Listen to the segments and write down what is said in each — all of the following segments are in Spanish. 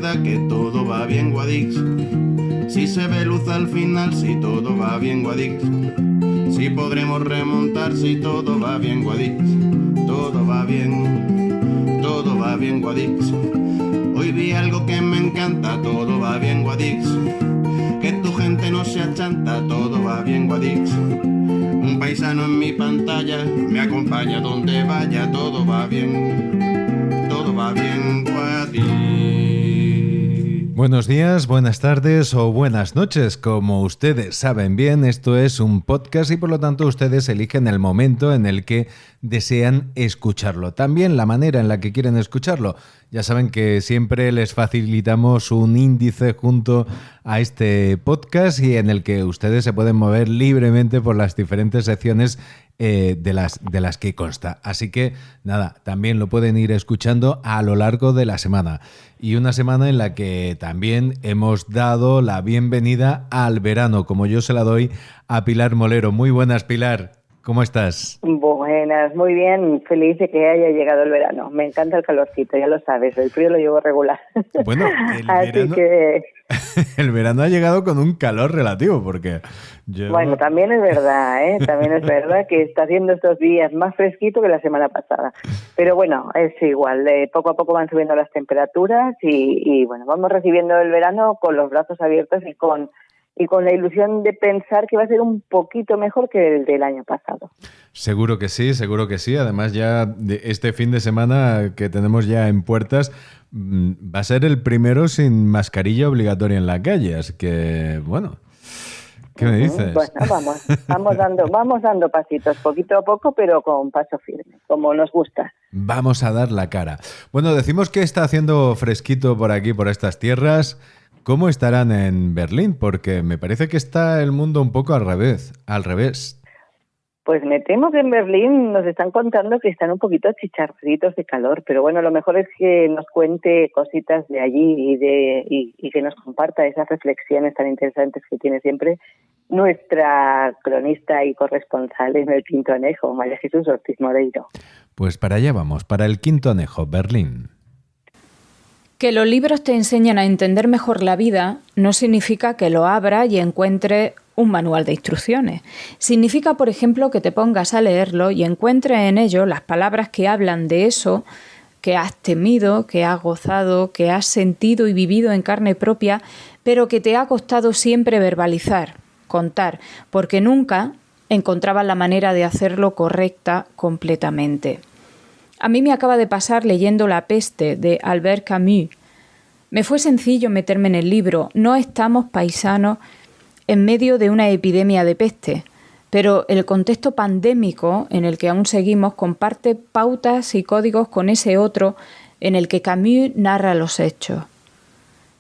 verdad que todo va bien, Guadix. Si se ve luz al final, si todo va bien, Guadix. Si podremos remontar, si todo va bien, Guadix. Todo va bien, Guadix. Hoy vi algo que me encanta, todo va bien, Guadix. Que tu gente no se achanta, todo va bien, Guadix. Un paisano en mi pantalla me acompaña donde vaya, todo va bien, Guadix. Buenos días, buenas tardes o buenas noches. Como ustedes saben bien, esto es un podcast y por lo tanto ustedes eligen el momento en el que desean escucharlo. También la manera en la que quieren escucharlo. Ya saben que siempre les facilitamos un índice junto a este podcast y en el que ustedes se pueden mover libremente por las diferentes secciones de las que consta. Así que nada, también lo pueden ir escuchando a lo largo de la semana. Y una semana en la que también hemos dado la bienvenida al verano, como yo se la doy a Pilar Molero. Muy buenas, Pilar. ¿Cómo estás? Buenas, muy bien. Feliz de que haya llegado el verano. Me encanta el calorcito, ya lo sabes. El frío lo llevo regular. Bueno, el verano ha llegado con un calor relativo, porque Bueno, también es verdad, También es verdad que está haciendo estos días más fresquito que la semana pasada. Pero bueno, es igual. Poco a poco van subiendo las temperaturas y bueno, vamos recibiendo el verano con los brazos abiertos y con la ilusión de pensar que va a ser un poquito mejor que el del año pasado. Seguro que sí, seguro que sí. Además, ya este fin de semana que tenemos ya en puertas va a ser el primero sin mascarilla obligatoria en la calle. Así que, bueno, ¿qué me dices? Bueno, vamos dando pasitos, poquito a poco, pero con paso firme, como nos gusta. Vamos a dar la cara. Bueno, decimos que está haciendo fresquito por aquí, por estas tierras. ¿Cómo estarán en Berlín? Porque me parece que está el mundo un poco al revés. Pues me temo que en Berlín nos están contando que están un poquito chicharritos de calor, pero bueno, lo mejor es que nos cuente cositas de allí y que nos comparta esas reflexiones tan interesantes que tiene siempre nuestra cronista y corresponsal en el Quinto Anejo, María Jesús Ortiz Moreiro. Pues para allá vamos, para el Quinto Anejo, Berlín. Que los libros te enseñan a entender mejor la vida no significa que lo abras y encuentres un manual de instrucciones. Significa, por ejemplo, que te pongas a leerlo y encuentres en ello las palabras que hablan de eso que has temido, que has gozado, que has sentido y vivido en carne propia, pero que te ha costado siempre verbalizar, contar, porque nunca encontrabas la manera de hacerlo correcta completamente. A mí me acaba de pasar leyendo La peste de Albert Camus. Me fue sencillo meterme en el libro. No estamos paisanos en medio de una epidemia de peste, pero el contexto pandémico en el que aún seguimos comparte pautas y códigos con ese otro en el que Camus narra los hechos.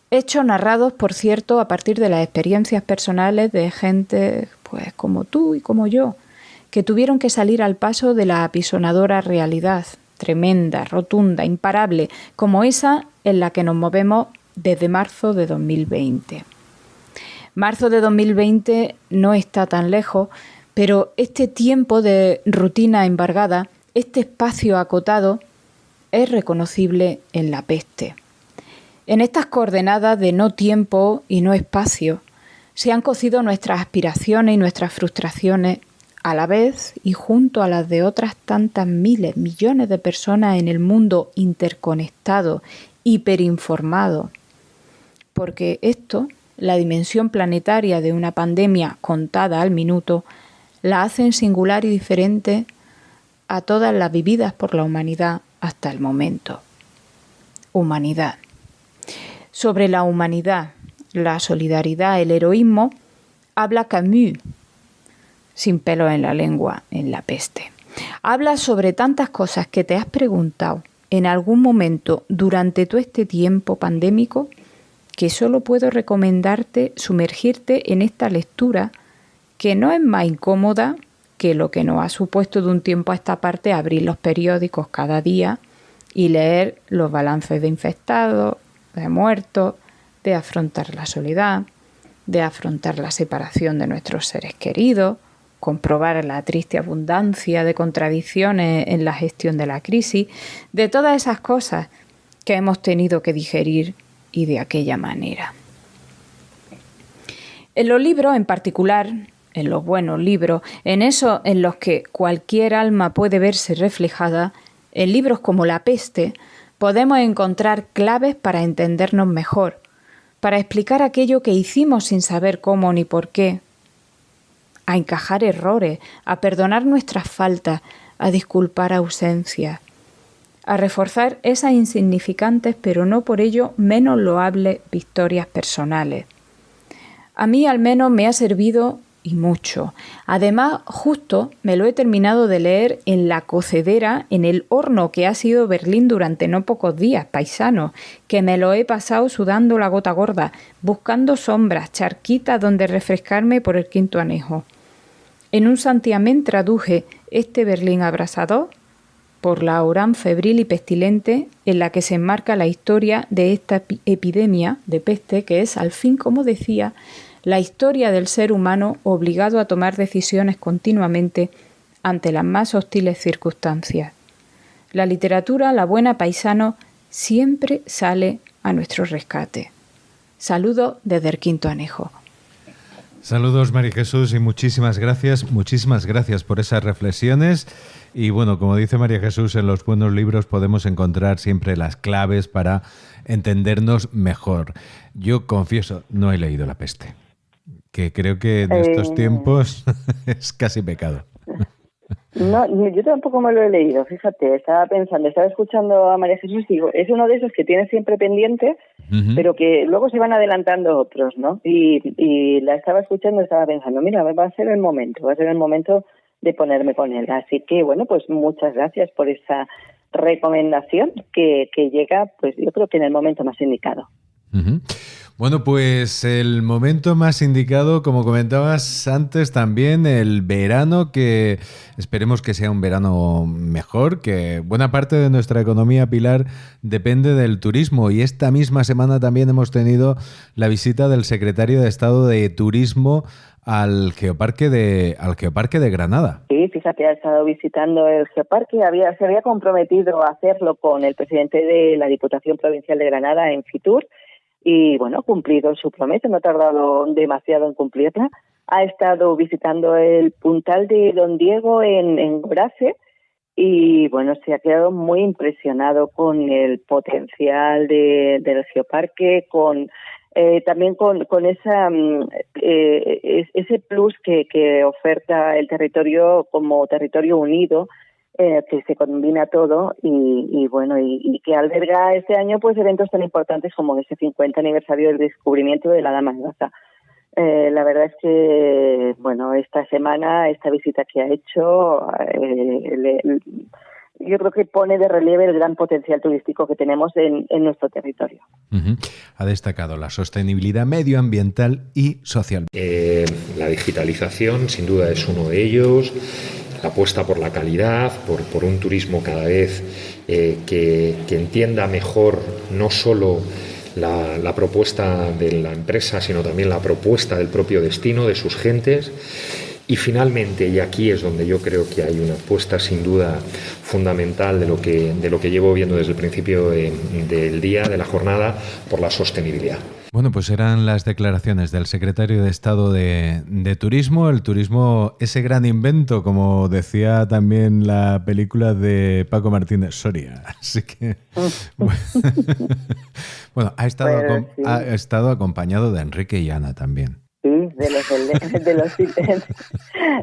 Hechos narrados, por cierto, a partir de las experiencias personales de gente pues como tú y como yo, que tuvieron que salir al paso de la apisonadora realidad, tremenda, rotunda, imparable, como esa en la que nos movemos desde marzo de 2020. Marzo de 2020 no está tan lejos, pero este tiempo de rutina embargada, este espacio acotado, es reconocible en la peste. En estas coordenadas de no tiempo y no espacio, se han cocido nuestras aspiraciones y nuestras frustraciones a la vez y junto a las de otras tantas miles, millones de personas en el mundo interconectado, hiperinformado. Porque esto, la dimensión planetaria de una pandemia contada al minuto, la hacen singular y diferente a todas las vividas por la humanidad hasta el momento. Humanidad. Sobre la humanidad, la solidaridad, el heroísmo, habla Camus, sin pelo en la lengua, en La peste. Habla sobre tantas cosas que te has preguntado en algún momento durante todo este tiempo pandémico que solo puedo recomendarte sumergirte en esta lectura que no es más incómoda que lo que nos ha supuesto de un tiempo a esta parte abrir los periódicos cada día y leer los balances de infectados, de muertos, de afrontar la soledad, de afrontar la separación de nuestros seres queridos, comprobar la triste abundancia de contradicciones en la gestión de la crisis, de todas esas cosas que hemos tenido que digerir y de aquella manera. En los libros en particular, en los buenos libros, en esos en los que cualquier alma puede verse reflejada, en libros como La peste, podemos encontrar claves para entendernos mejor, para explicar aquello que hicimos sin saber cómo ni por qué, a encajar errores, a perdonar nuestras faltas, a disculpar ausencias, a reforzar esas insignificantes pero no por ello menos loables victorias personales. A mí al menos me ha servido y mucho. Además, justo me lo he terminado de leer en la cocedera, en el horno que ha sido Berlín durante no pocos días, paisano, que me lo he pasado sudando la gota gorda, buscando sombras, charquitas donde refrescarme por el quinto anejo. En un santiamén traduje este Berlín abrasador por la Orán febril y pestilente en la que se enmarca la historia de esta epidemia de peste que es, al fin, como decía, la historia del ser humano obligado a tomar decisiones continuamente ante las más hostiles circunstancias. La literatura, la buena paisano, siempre sale a nuestro rescate. Saludos desde el quinto anejo. Saludos, María Jesús, y muchísimas gracias por esas reflexiones. Y bueno, como dice María Jesús, en los buenos libros podemos encontrar siempre las claves para entendernos mejor. Yo confieso, no he leído La peste, que creo que en estos tiempos es casi pecado. No, yo tampoco me lo he leído, fíjate, estaba escuchando a María Jesús y digo, es uno de esos que tienes siempre pendiente, pero que luego se van adelantando otros, ¿no? Y la estaba escuchando y estaba pensando, mira, va a ser el momento de ponerme con él. Así que, bueno, pues muchas gracias por esa recomendación que llega, pues yo creo que en el momento más indicado. Uh-huh. Bueno, pues el momento más indicado, como comentabas antes, también el verano, que esperemos que sea un verano mejor, que buena parte de nuestra economía, Pilar, depende del turismo. Y esta misma semana también hemos tenido la visita del secretario de Estado de Turismo al Geoparque de Granada. Sí, fíjate, ha estado visitando el Geoparque, se había comprometido a hacerlo con el presidente de la Diputación Provincial de Granada en Fitur. Y bueno, ha cumplido su promesa, no ha tardado demasiado en cumplirla. Ha estado visitando el puntal de Don Diego en Gorace y bueno, se ha quedado muy impresionado con el potencial del geoparque, también con ese plus que oferta el territorio como territorio unido, que se combina todo y bueno, y que alberga este año pues eventos tan importantes como ese 50 aniversario del descubrimiento de la Dama de Baza. La verdad es que, bueno, esta visita que ha hecho, yo creo que pone de relieve el gran potencial turístico que tenemos en nuestro territorio. Uh-huh. Ha destacado la sostenibilidad medioambiental y social. La digitalización, sin duda, es uno de ellos. La apuesta por la calidad, por un turismo cada vez que entienda mejor no solo la propuesta de la empresa, sino también la propuesta del propio destino, de sus gentes. Y finalmente, y aquí es donde yo creo que hay una apuesta sin duda fundamental de lo que llevo viendo desde el principio del día, de la jornada, por la sostenibilidad. Bueno, pues eran las declaraciones del secretario de Estado de Turismo. El turismo, ese gran invento, como decía también la película de Paco Martínez Soria. Así que, bueno, ha estado acompañado de Enrique y Ana también. Sí,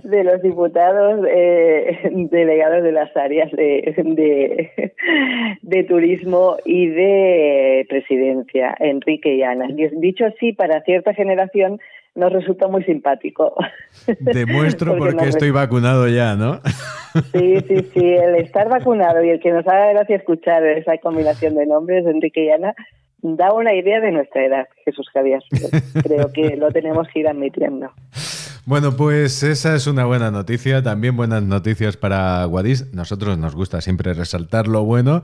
de los diputados delegados de las áreas de turismo y de presidencia, Enrique y Ana. Dicho así, para cierta generación nos resulta muy simpático. Demuestro porque estoy vacunado ya, ¿no? Sí, el estar vacunado y el que nos haga gracia escuchar esa combinación de nombres, Enrique y Ana, da una idea de nuestra edad, Jesús Javier. Creo que lo tenemos que ir admitiendo. Bueno, pues esa es una buena noticia. También buenas noticias para Guadix. Nosotros nos gusta siempre resaltar lo bueno.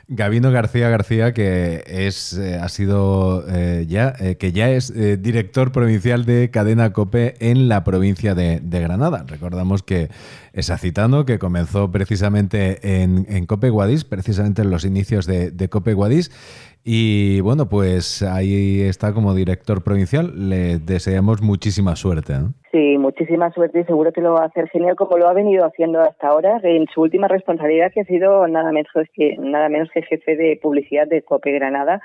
Gabino García, que ya es director provincial de Cadena COPE en la provincia de Granada. Recordamos que es acitano, que comenzó precisamente en Cope Guadix, precisamente en los inicios de Cope Guadix. Y bueno, pues ahí está como director provincial. Le deseamos muchísima suerte, ¿no? Sí, muchísima suerte y seguro que lo va a hacer genial como lo ha venido haciendo hasta ahora en su última responsabilidad, que ha sido nada menos que jefe de publicidad de Cope Granada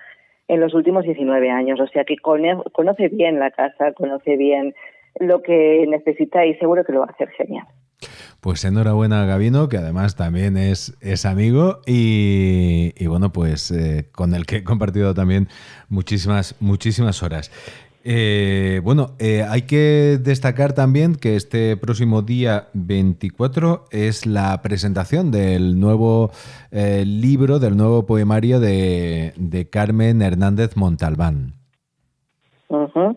en los últimos 19 años. O sea que conoce bien la casa, conoce bien lo que necesita y seguro que lo va a hacer genial. Pues enhorabuena a Gabino, que además también es amigo y bueno, pues con el que he compartido también muchísimas horas. Hay que destacar también que este próximo día 24 es la presentación del nuevo libro, del nuevo poemario de Carmen Hernández Montalbán. Uh-huh.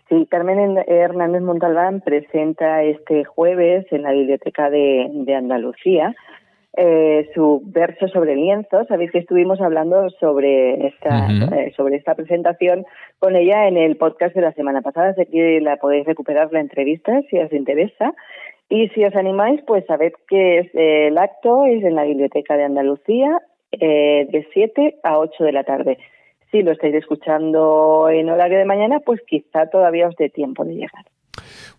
Sí, Carmen Hernández Montalbán presenta este jueves en la Biblioteca de Andalucía su verso sobre lienzo. Sabéis que estuvimos hablando sobre esta presentación con ella en el podcast de la semana pasada, así que la podéis recuperar la entrevista si os interesa. Y si os animáis, pues sabed que el acto es en la Biblioteca de Andalucía de 7 a 8 de la tarde. Si lo estáis escuchando en horario de mañana, pues quizá todavía os dé tiempo de llegar.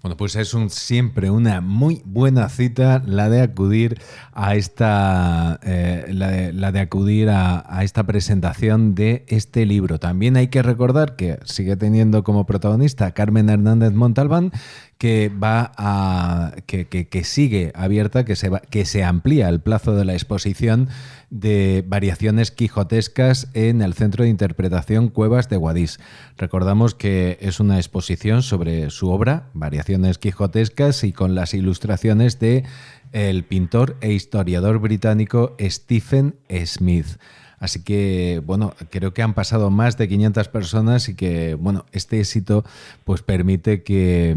Bueno, pues es siempre una muy buena cita la de acudir a esta esta presentación de este libro. También hay que recordar que sigue teniendo como protagonista a Carmen Hernández Montalbán, que sigue abierta, que se amplía el plazo de la exposición de variaciones quijotescas en el Centro de Interpretación Cuevas de Guadix. Recordamos que es una exposición sobre su obra, Variaciones quijotescas, y con las ilustraciones de el pintor e historiador británico Stephen Smith. Así que, bueno, creo que han pasado más de 500 personas y que, bueno, este éxito pues permite que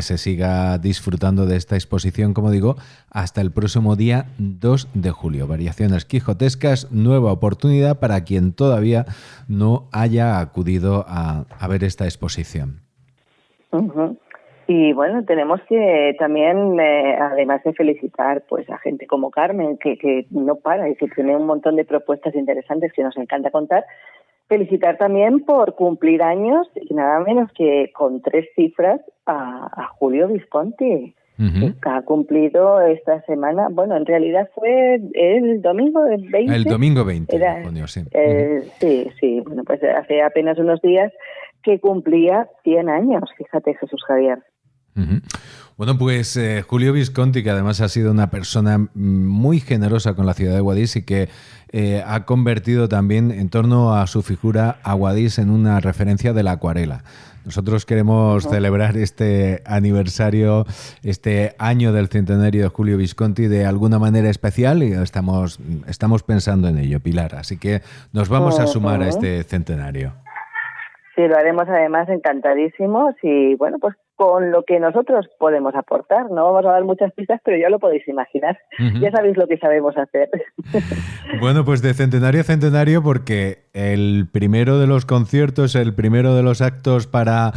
se siga disfrutando de esta exposición, como digo, hasta el próximo día 2 de julio. Variaciones quijotescas, nueva oportunidad para quien todavía no haya acudido a ver esta exposición. Uh-huh. Y bueno, tenemos que también, además de felicitar pues a gente como Carmen, que no para y que tiene un montón de propuestas interesantes que nos encanta contar, felicitar también por cumplir años y nada menos que con 3 cifras a Julio Visconti, que ha cumplido esta semana. Bueno, en realidad fue el domingo 20. El domingo 20 de junio, sí. Sí. Bueno, pues hace apenas unos días que cumplía 100 años, fíjate, Jesús Javier. Bueno, pues Julio Visconti, que además ha sido una persona muy generosa con la ciudad de Guadix y que ha convertido también en torno a su figura a Guadix en una referencia de la acuarela. Nosotros queremos celebrar este aniversario, este año del centenario de Julio Visconti de alguna manera especial y estamos pensando en ello, Pilar. Así que nos vamos a sumar a este centenario. Sí, lo haremos además encantadísimos y bueno, pues con lo que nosotros podemos aportar. No vamos a dar muchas pistas, pero ya lo podéis imaginar. Ya sabéis lo que sabemos hacer. Bueno, pues de centenario a centenario, porque el primero de los conciertos, el primero de los actos para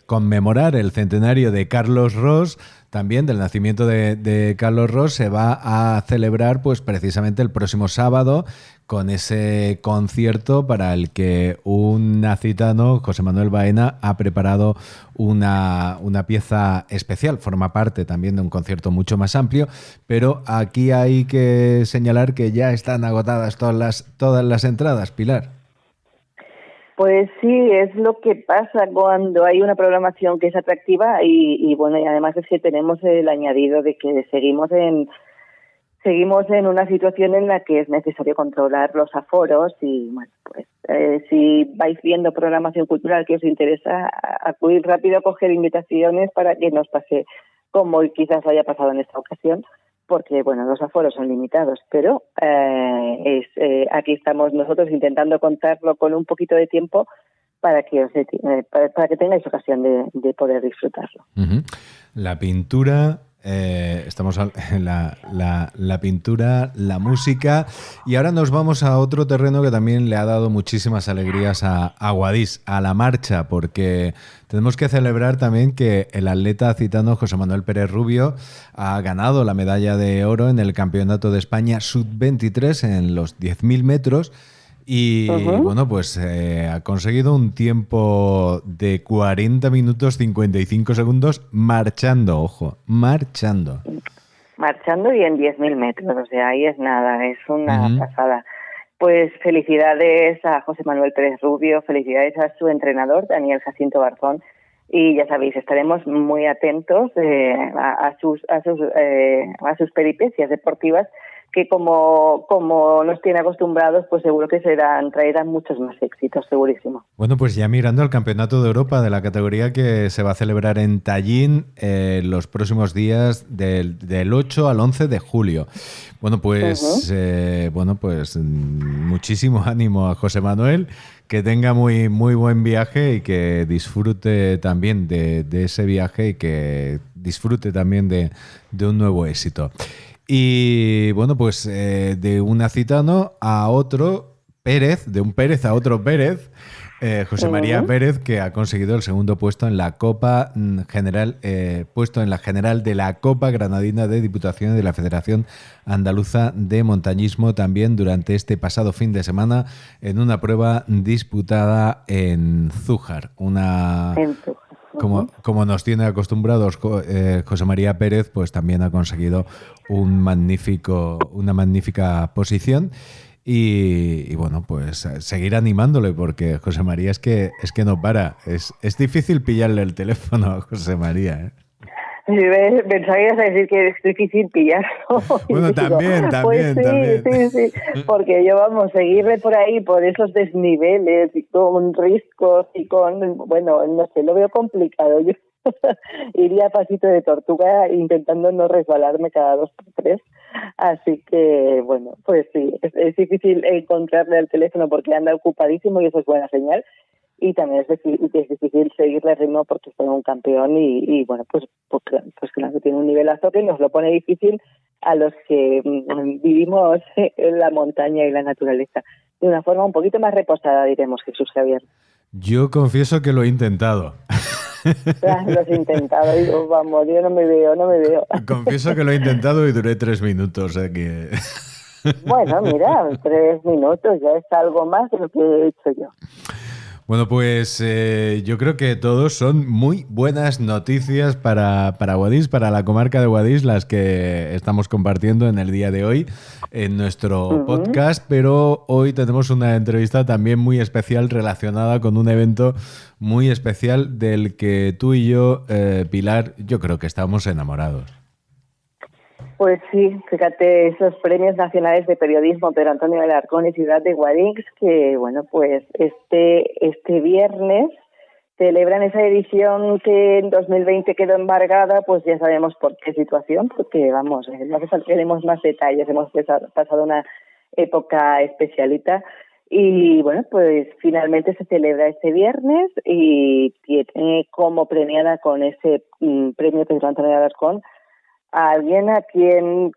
conmemorar el centenario de Carlos Ros, también del nacimiento de Carlos Ros, se va a celebrar pues precisamente el próximo sábado con ese concierto para el que un nacitano, José Manuel Baena, ha preparado una pieza especial. Forma parte también de un concierto mucho más amplio, pero aquí hay que señalar que ya están agotadas todas las entradas, Pilar. Pues sí, es lo que pasa cuando hay una programación que es atractiva y bueno, y además es que tenemos el añadido de que seguimos en una situación en la que es necesario controlar los aforos y bueno, pues si vais viendo programación cultural que os interesa, acudir rápido a coger invitaciones para que nos pase como quizás haya pasado en esta ocasión, porque bueno, los aforos son limitados, pero aquí estamos nosotros intentando contarlo con un poquito de tiempo para que tengáis ocasión de poder disfrutarlo. La pintura Estamos en la pintura, la música, y ahora nos vamos a otro terreno que también le ha dado muchísimas alegrías a Guadix, a la marcha, porque tenemos que celebrar también que el atleta citano José Manuel Pérez Rubio ha ganado la medalla de oro en el Campeonato de España Sub-23 en los 10.000 metros. Y bueno, pues ha conseguido un tiempo de 40 minutos 55 segundos marchando, ojo, marchando. Marchando y en 10.000 metros, o sea, ahí es nada, es una pasada. Pues felicidades a José Manuel Pérez Rubio, felicidades a su entrenador, Daniel Jacinto Garzón, y ya sabéis, estaremos muy atentos a sus peripecias deportivas, que como nos tiene acostumbrados, pues seguro que traerán muchos más éxitos, segurísimo. Bueno, pues ya mirando al Campeonato de Europa de la categoría que se va a celebrar en Tallinn los próximos días del 8 al 11 de julio. Bueno, pues muchísimo ánimo a José Manuel, que tenga muy, muy buen viaje y que disfrute también de ese viaje y que disfrute también de un nuevo éxito. Y bueno, pues de un acitano a otro Pérez, de un Pérez a otro Pérez, José María Pérez, que ha conseguido el segundo puesto en la Copa General, puesto en la general de la Copa Granadina de Diputaciones de la Federación Andaluza de Montañismo, también durante este pasado fin de semana, en una prueba disputada en Zújar, Como nos tiene acostumbrados José María Pérez, pues también ha conseguido una magnífica posición y bueno, pues seguir animándole, porque José María es que no para. Es difícil pillarle el teléfono a José María, ¿eh? Pensaba que ibas a decir que es difícil pillarlo. Bueno, también. Sí, porque yo, seguirle por ahí, por esos desniveles y con riscos y bueno, no sé, lo veo complicado. Yo iría a pasito de tortuga intentando no resbalarme cada 2 por 3. Así que, bueno, pues sí, es difícil encontrarle el teléfono porque anda ocupadísimo y eso es buena señal. Y también es difícil seguirle el ritmo porque es un campeón y bueno, pues claro, tiene un nivelazo que nos lo pone difícil a los que vivimos en la montaña y la naturaleza. De una forma un poquito más reposada, diremos, Jesús Javier. Yo confieso que lo he intentado. Lo has intentado, digo, vamos, yo no me veo. Confieso que lo he intentado y duré 3 minutos, que... Bueno, mira, 3 minutos ya es algo más de lo que he hecho yo. Bueno, pues yo creo que todos son muy buenas noticias para Guadix, para la comarca de Guadix, las que estamos compartiendo en el día de hoy en nuestro podcast, pero hoy tenemos una entrevista también muy especial relacionada con un evento muy especial del que tú y yo, Pilar, yo creo que estamos enamorados. Pues sí, fíjate, esos premios nacionales de periodismo Pedro Antonio Alarcón y Ciudad de Guadix, que bueno, pues este viernes celebran esa edición que en 2020 quedó embargada, pues ya sabemos por qué situación, porque vamos, no hace falta que demos más detalles, hemos pasado una época especialita y bueno, pues finalmente se celebra este viernes y tiene como premiada con ese premio Pedro Antonio Alarcón a alguien a quien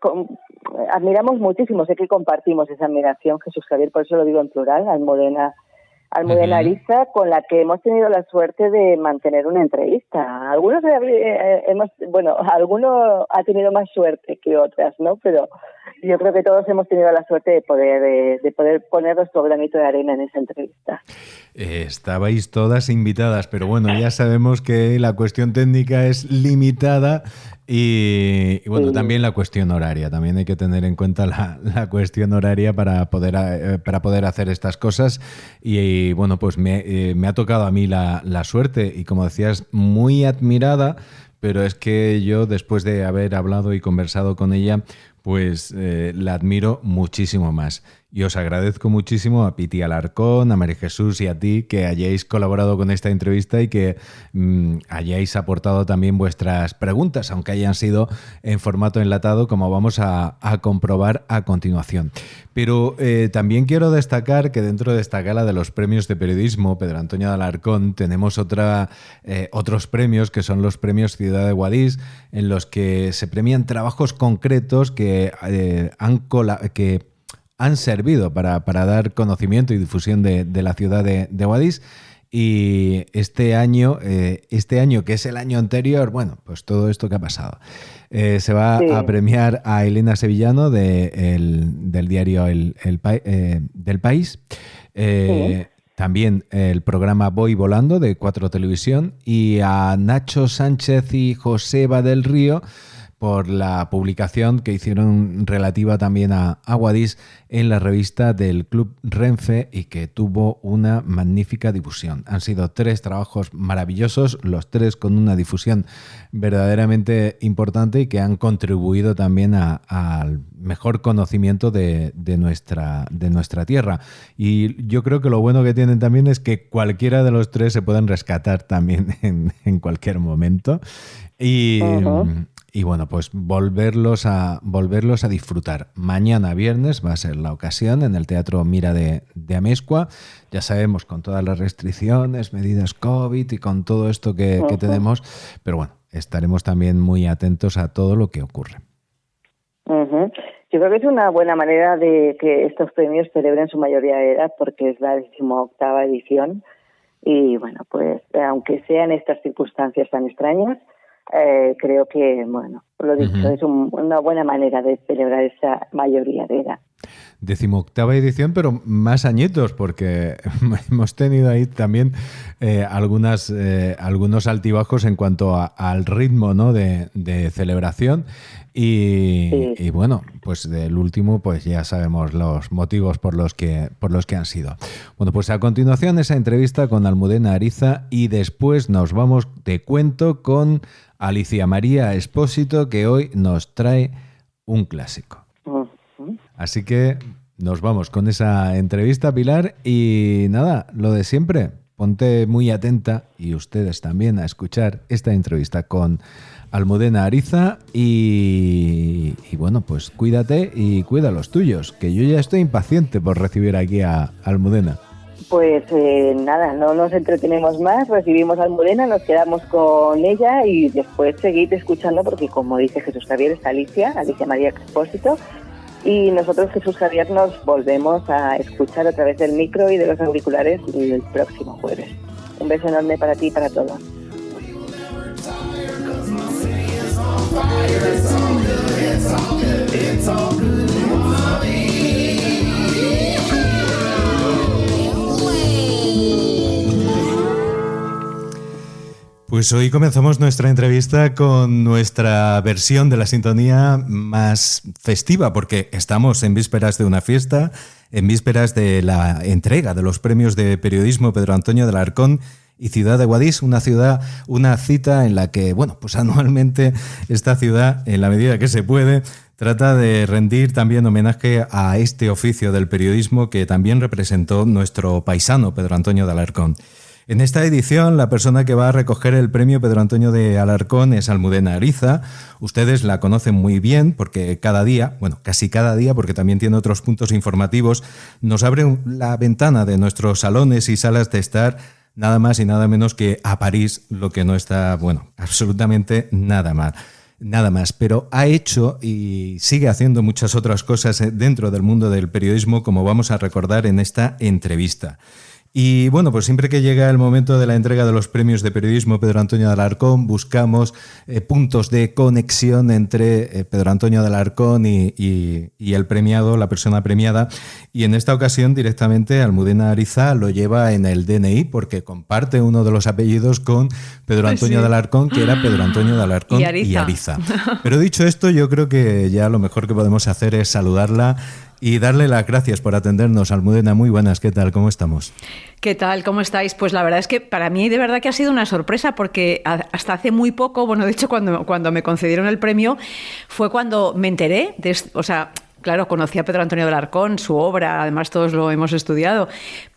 admiramos muchísimo, sé que compartimos esa admiración, Jesús Javier, por eso lo digo en plural, Almudena Ariza, con la que hemos tenido la suerte de mantener una entrevista. Algunos alguno ha tenido más suerte que otras, ¿no? Pero yo creo que todos hemos tenido la suerte de poder poner nuestro granito de arena en esa entrevista. Estabais todas invitadas, pero bueno, ya sabemos que la cuestión técnica es limitada y bueno, sí. También la cuestión horaria. También hay que tener en cuenta la cuestión horaria para poder hacer estas cosas y bueno, pues me ha tocado a mí la suerte y como decías, muy admirada, pero es que yo después de haber hablado y conversado con ella, pues la admiro muchísimo más. Y os agradezco muchísimo a Piti Alarcón, a María Jesús y a ti que hayáis colaborado con esta entrevista y que hayáis aportado también vuestras preguntas, aunque hayan sido en formato enlatado, como vamos a comprobar a continuación. Pero también quiero destacar que dentro de esta gala de los premios de periodismo Pedro Antonio de Alarcón tenemos otros premios que son los premios Ciudad de Guadix, en los que se premian trabajos concretos que han servido para dar conocimiento y difusión de la ciudad de Guadix. Y este año, que es el año anterior, bueno, pues todo esto que ha pasado. Se va a premiar a Elena Sevillano del diario del País. También el programa Voy Volando de 4 Televisión y a Nacho Sánchez y Joseba del Río por la publicación que hicieron relativa también a Guadix en la revista del Club Renfe y que tuvo una magnífica difusión. Han sido 3 trabajos maravillosos, los 3 con una difusión verdaderamente importante y que han contribuido también al mejor conocimiento de nuestra tierra. Y yo creo que lo bueno que tienen también es que cualquiera de los 3 se pueden rescatar también en cualquier momento. Y bueno, pues volverlos a disfrutar. Mañana viernes va a ser la ocasión en el Teatro Mira de Amezcua. Ya sabemos, con todas las restricciones, medidas COVID y con todo esto que tenemos, pero bueno, estaremos también muy atentos a todo lo que ocurre. Yo creo que es una buena manera de que estos premios celebren su mayoría de edad porque es la 18ª edición y bueno, pues aunque sean estas circunstancias tan extrañas, creo que, bueno, lo dicho, es una buena manera de celebrar esa mayoría de edad. 18ª edición, pero más añitos, porque hemos tenido ahí también algunos altibajos en cuanto al ritmo, ¿no? de celebración. Y bueno, pues del último pues ya sabemos los motivos por los que han sido. Bueno, pues a continuación esa entrevista con Almudena Ariza y después nos vamos de cuento con Alicia María Espósito, que hoy nos trae un clásico. Así que nos vamos con esa entrevista, Pilar, y nada, lo de siempre, ponte muy atenta y ustedes también a escuchar esta entrevista con Almudena Ariza y bueno, pues cuídate y cuida a los tuyos, que yo ya estoy impaciente por recibir aquí a Almudena. Pues nada, no nos entretenemos más, recibimos a Almudena, nos quedamos con ella y después seguid escuchando porque como dice Jesús Javier está Alicia María Espósito y nosotros Jesús Javier nos volvemos a escuchar a través del micro y de los auriculares el próximo jueves. Un beso enorme para ti y para todos. Pues hoy comenzamos nuestra entrevista con nuestra versión de la sintonía más festiva, porque estamos en vísperas de una fiesta, en vísperas de la entrega de los premios de periodismo Pedro Antonio de Alarcón y Ciudad de Guadix, una cita en la que, bueno, pues anualmente esta ciudad, en la medida que se puede, trata de rendir también homenaje a este oficio del periodismo que también representó nuestro paisano Pedro Antonio de Alarcón. En esta edición, la persona que va a recoger el premio Pedro Antonio de Alarcón es Almudena Ariza. Ustedes la conocen muy bien porque cada día, bueno, casi cada día, porque también tiene otros puntos informativos, nos abre la ventana de nuestros salones y salas de estar nada más y nada menos que a París, lo que no está, bueno, absolutamente nada mal. Nada más, pero ha hecho y sigue haciendo muchas otras cosas dentro del mundo del periodismo, como vamos a recordar en esta entrevista. Y bueno, pues siempre que llega el momento de la entrega de los premios de periodismo Pedro Antonio de Alarcón, buscamos puntos de conexión entre Pedro Antonio de Alarcón y el premiado, la persona premiada. Y en esta ocasión directamente Almudena Ariza lo lleva en el DNI porque comparte uno de los apellidos con Pedro Antonio de Alarcón, que era Pedro Antonio de Alarcón y Ariza. Pero dicho esto, yo creo que ya lo mejor que podemos hacer es saludarla y darle las gracias por atendernos. Almudena, muy buenas, ¿qué tal? ¿Cómo estamos? ¿Qué tal? ¿Cómo estáis? Pues la verdad es que para mí de verdad que ha sido una sorpresa porque hasta hace muy poco, bueno, de hecho cuando me concedieron el premio fue cuando me enteré, Claro, conocí a Pedro Antonio de Alarcón, su obra, además todos lo hemos estudiado,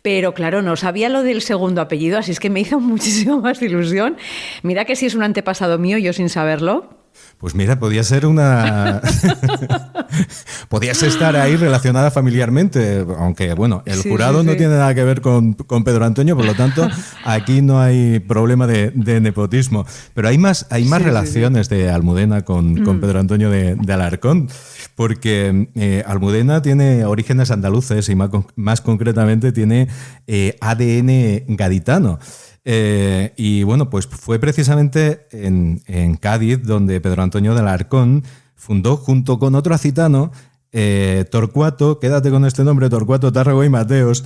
pero claro, no sabía lo del segundo apellido, así es que me hizo muchísimo más ilusión. Mira que si es un antepasado mío, yo sin saberlo. Pues mira, podía ser una... Podías estar ahí relacionada familiarmente, aunque bueno, el jurado no tiene nada que ver con Pedro Antonio, por lo tanto, aquí no hay problema de nepotismo. Pero hay más relaciones de Almudena con Pedro Antonio de Alarcón, porque Almudena tiene orígenes andaluces y más concretamente tiene ADN gaditano. Y bueno, pues fue precisamente en Cádiz donde Pedro Antonio de Alarcón fundó, junto con otro acitano, Torcuato, quédate con este nombre, Torcuato Tárrego y Mateos,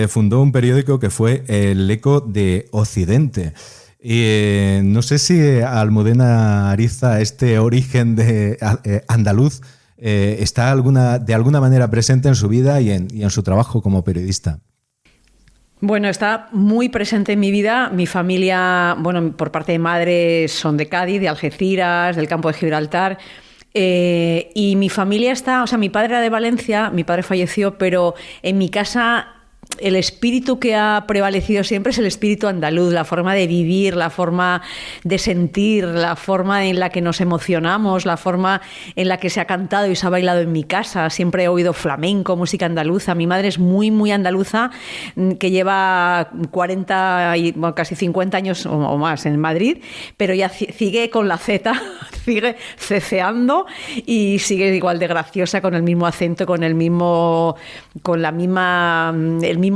fundó un periódico que fue El Eco de Occidente. Y no sé si a Almudena Ariza este origen de andaluz está de alguna manera presente en su vida y en su trabajo como periodista. Bueno, está muy presente en mi vida. Mi familia, bueno, por parte de madre son de Cádiz, de Algeciras, del campo de Gibraltar. Y mi familia mi padre era de Valencia, mi padre falleció, pero en mi casa el espíritu que ha prevalecido siempre es el espíritu andaluz, la forma de vivir, la forma de sentir, la forma en la que nos emocionamos, la forma en la que se ha cantado y se ha bailado en mi casa. Siempre he oído flamenco, música andaluza. Mi madre es muy, muy andaluza, que lleva 40 y bueno, casi 50 años o más en Madrid, pero ya sigue con la Z, sigue ceceando y sigue igual de graciosa, con el mismo acento, con el mismo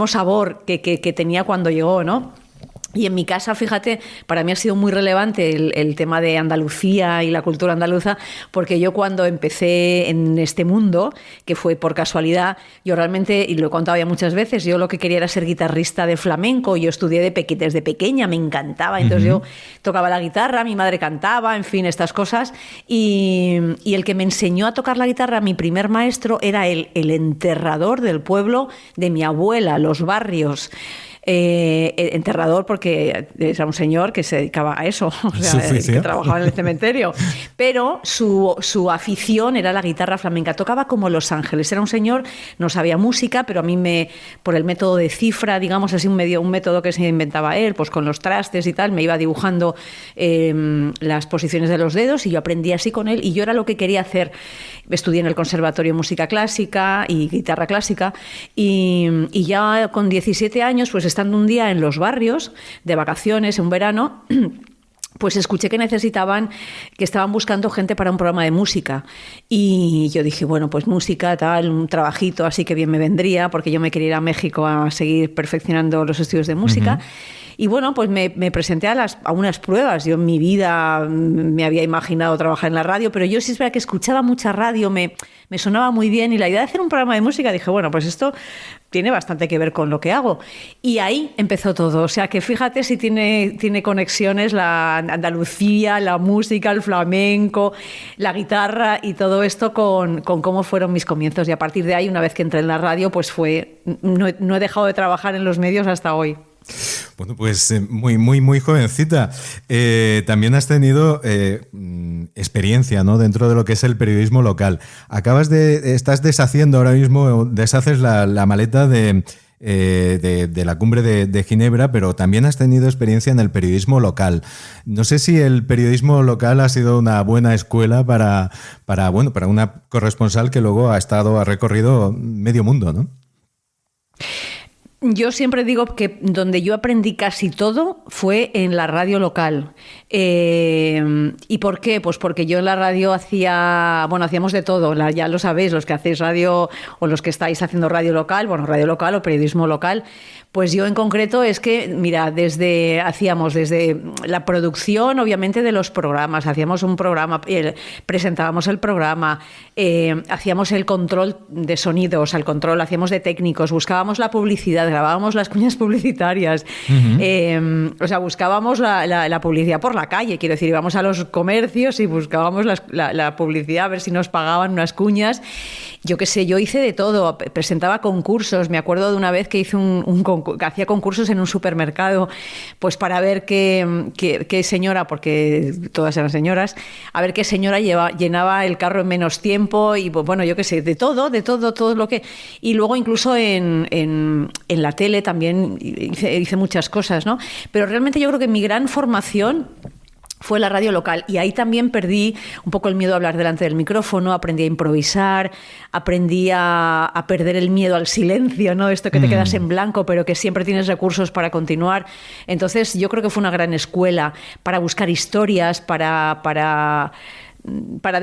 sabor que tenía cuando llegó, ¿no? Y en mi casa, fíjate, para mí ha sido muy relevante el tema de Andalucía y la cultura andaluza, porque yo cuando empecé en este mundo, que fue por casualidad, yo realmente, y lo he contado ya muchas veces, yo lo que quería era ser guitarrista de flamenco. Yo estudié desde pequeña, me encantaba, entonces yo tocaba la guitarra, mi madre cantaba, en fin, estas cosas, y el que me enseñó a tocar la guitarra, mi primer maestro, era el enterrador del pueblo de mi abuela, Los Barrios. Enterrador porque era un señor que se dedicaba a eso, o sea, que trabajaba en el cementerio, pero su afición era la guitarra flamenca. Tocaba como Los Ángeles, era un señor, no sabía música, pero a mí por el método de cifra, digamos así, un método que se inventaba él, pues con los trastes y tal, me iba dibujando las posiciones de los dedos y yo aprendí así con él, y yo era lo que quería hacer. Estudié en el Conservatorio de Música Clásica y Guitarra Clásica, y ya con 17 años, pues estando un día en Los Barrios de vacaciones, en un verano, pues escuché que estaban buscando gente para un programa de música. Y yo dije, bueno, pues música, tal, un trabajito así que bien me vendría, porque yo me quería ir a México a seguir perfeccionando los estudios de música. Y bueno, pues me presenté a unas pruebas. Yo en mi vida me había imaginado trabajar en la radio, pero yo sí es verdad que escuchaba mucha radio, me sonaba muy bien, y la idea de hacer un programa de música, dije, bueno, pues esto tiene bastante que ver con lo que hago. Y ahí empezó todo. O sea que fíjate si tiene conexiones la Andalucía, la música, el flamenco, la guitarra y todo esto con cómo fueron mis comienzos. Y a partir de ahí, una vez que entré en la radio, pues no he dejado de trabajar en los medios hasta hoy. Bueno, pues muy, muy, muy jovencita. También has tenido experiencia, ¿no?, dentro de lo que es el periodismo local. Estás deshaciendo ahora mismo, deshaces la maleta de la cumbre de Ginebra, pero también has tenido experiencia en el periodismo local. No sé si el periodismo local ha sido una buena escuela para una corresponsal que luego ha recorrido medio mundo, ¿no? Yo siempre digo que donde yo aprendí casi todo fue en la radio local. ¿Y por qué? Pues porque yo en la radio hacíamos de todo. Ya lo sabéis, los que hacéis radio o los que estáis haciendo radio local o periodismo local. Pues yo en concreto es que, mira, hacíamos desde la producción, obviamente, de los programas, hacíamos un programa, presentábamos el programa, hacíamos el control de sonidos, hacíamos de técnicos, buscábamos la publicidad, grabábamos las cuñas publicitarias, buscábamos la publicidad por la calle, quiero decir, íbamos a los comercios y buscábamos la publicidad a ver si nos pagaban unas cuñas. yo qué sé, yo hice de todo, presentaba concursos, me acuerdo de una vez que hice que hacía concursos en un supermercado, pues para ver qué señora, porque todas eran señoras, a ver qué señora llenaba el carro en menos tiempo y pues, bueno, yo qué sé, de todo lo que... Y luego incluso en la tele también hice muchas cosas, ¿no? Pero realmente yo creo que mi gran formación fue la radio local, y ahí también perdí un poco el miedo a hablar delante del micrófono, aprendí a improvisar, aprendí a perder el miedo al silencio, ¿no? Esto que te quedas en blanco, pero que siempre tienes recursos para continuar. Entonces yo creo que fue una gran escuela para buscar historias, para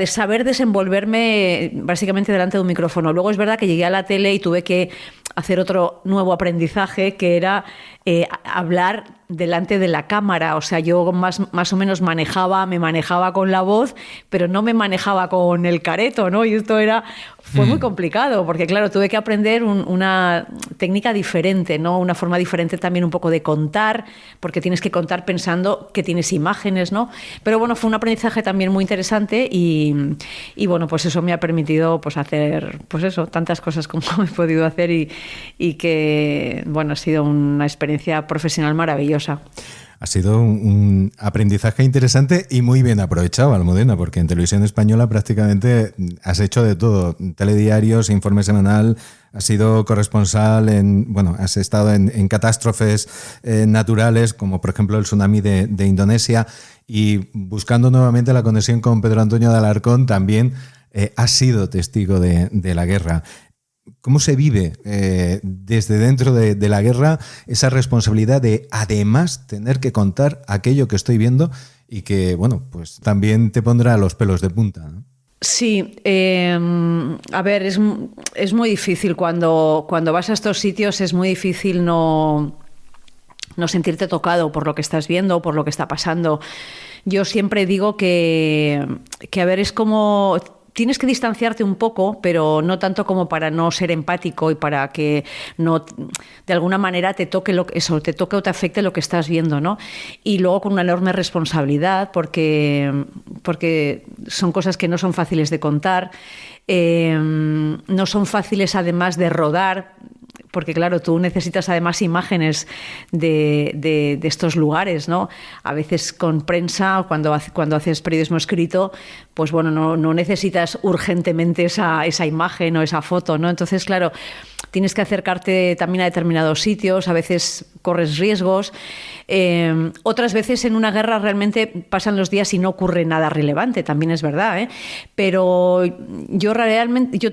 saber desenvolverme básicamente delante de un micrófono. Luego es verdad que llegué a la tele y tuve que hacer otro nuevo aprendizaje, que era hablar delante de la cámara. O sea, yo más o menos me manejaba con la voz, pero no me manejaba con el careto, ¿no? Y esto fue muy complicado, porque claro, tuve que aprender una técnica diferente, ¿no? Una forma diferente también un poco de contar, porque tienes que contar pensando que tienes imágenes, ¿no? Pero bueno, fue un aprendizaje también muy interesante y bueno, pues eso me ha permitido pues hacer, pues eso, tantas cosas como he podido hacer y que, bueno, ha sido una experiencia profesional maravillosa. Ha sido un aprendizaje interesante y muy bien aprovechado, Almudena, porque en Televisión Española prácticamente has hecho de todo. Telediarios, informe semanal, has sido corresponsal has estado en catástrofes naturales, como por ejemplo el tsunami de Indonesia, y buscando nuevamente la conexión con Pedro Antonio de Alarcón, también has sido testigo de la guerra. ¿Cómo se vive desde dentro de la guerra esa responsabilidad de además tener que contar aquello que estoy viendo y que, bueno, pues también te pondrá los pelos de punta, ¿no? Sí, a ver, es muy difícil cuando vas a estos sitios, es muy difícil no sentirte tocado por lo que estás viendo, por lo que está pasando. Yo siempre digo que a ver, es como... Tienes que distanciarte un poco, pero no tanto como para no ser empático y para que no, de alguna manera te toque o te afecte lo que estás viendo, ¿no? Y luego con una enorme responsabilidad, porque son cosas que no son fáciles de contar, no son fáciles además de rodar, porque claro, tú necesitas además imágenes de estos lugares, ¿no? A veces con prensa, cuando haces periodismo escrito, pues bueno, no necesitas urgentemente esa imagen o esa foto, ¿no? Entonces, claro, tienes que acercarte también a determinados sitios, a veces corres riesgos. Otras veces en una guerra realmente pasan los días y no ocurre nada relevante, también es verdad, ¿eh? Pero yo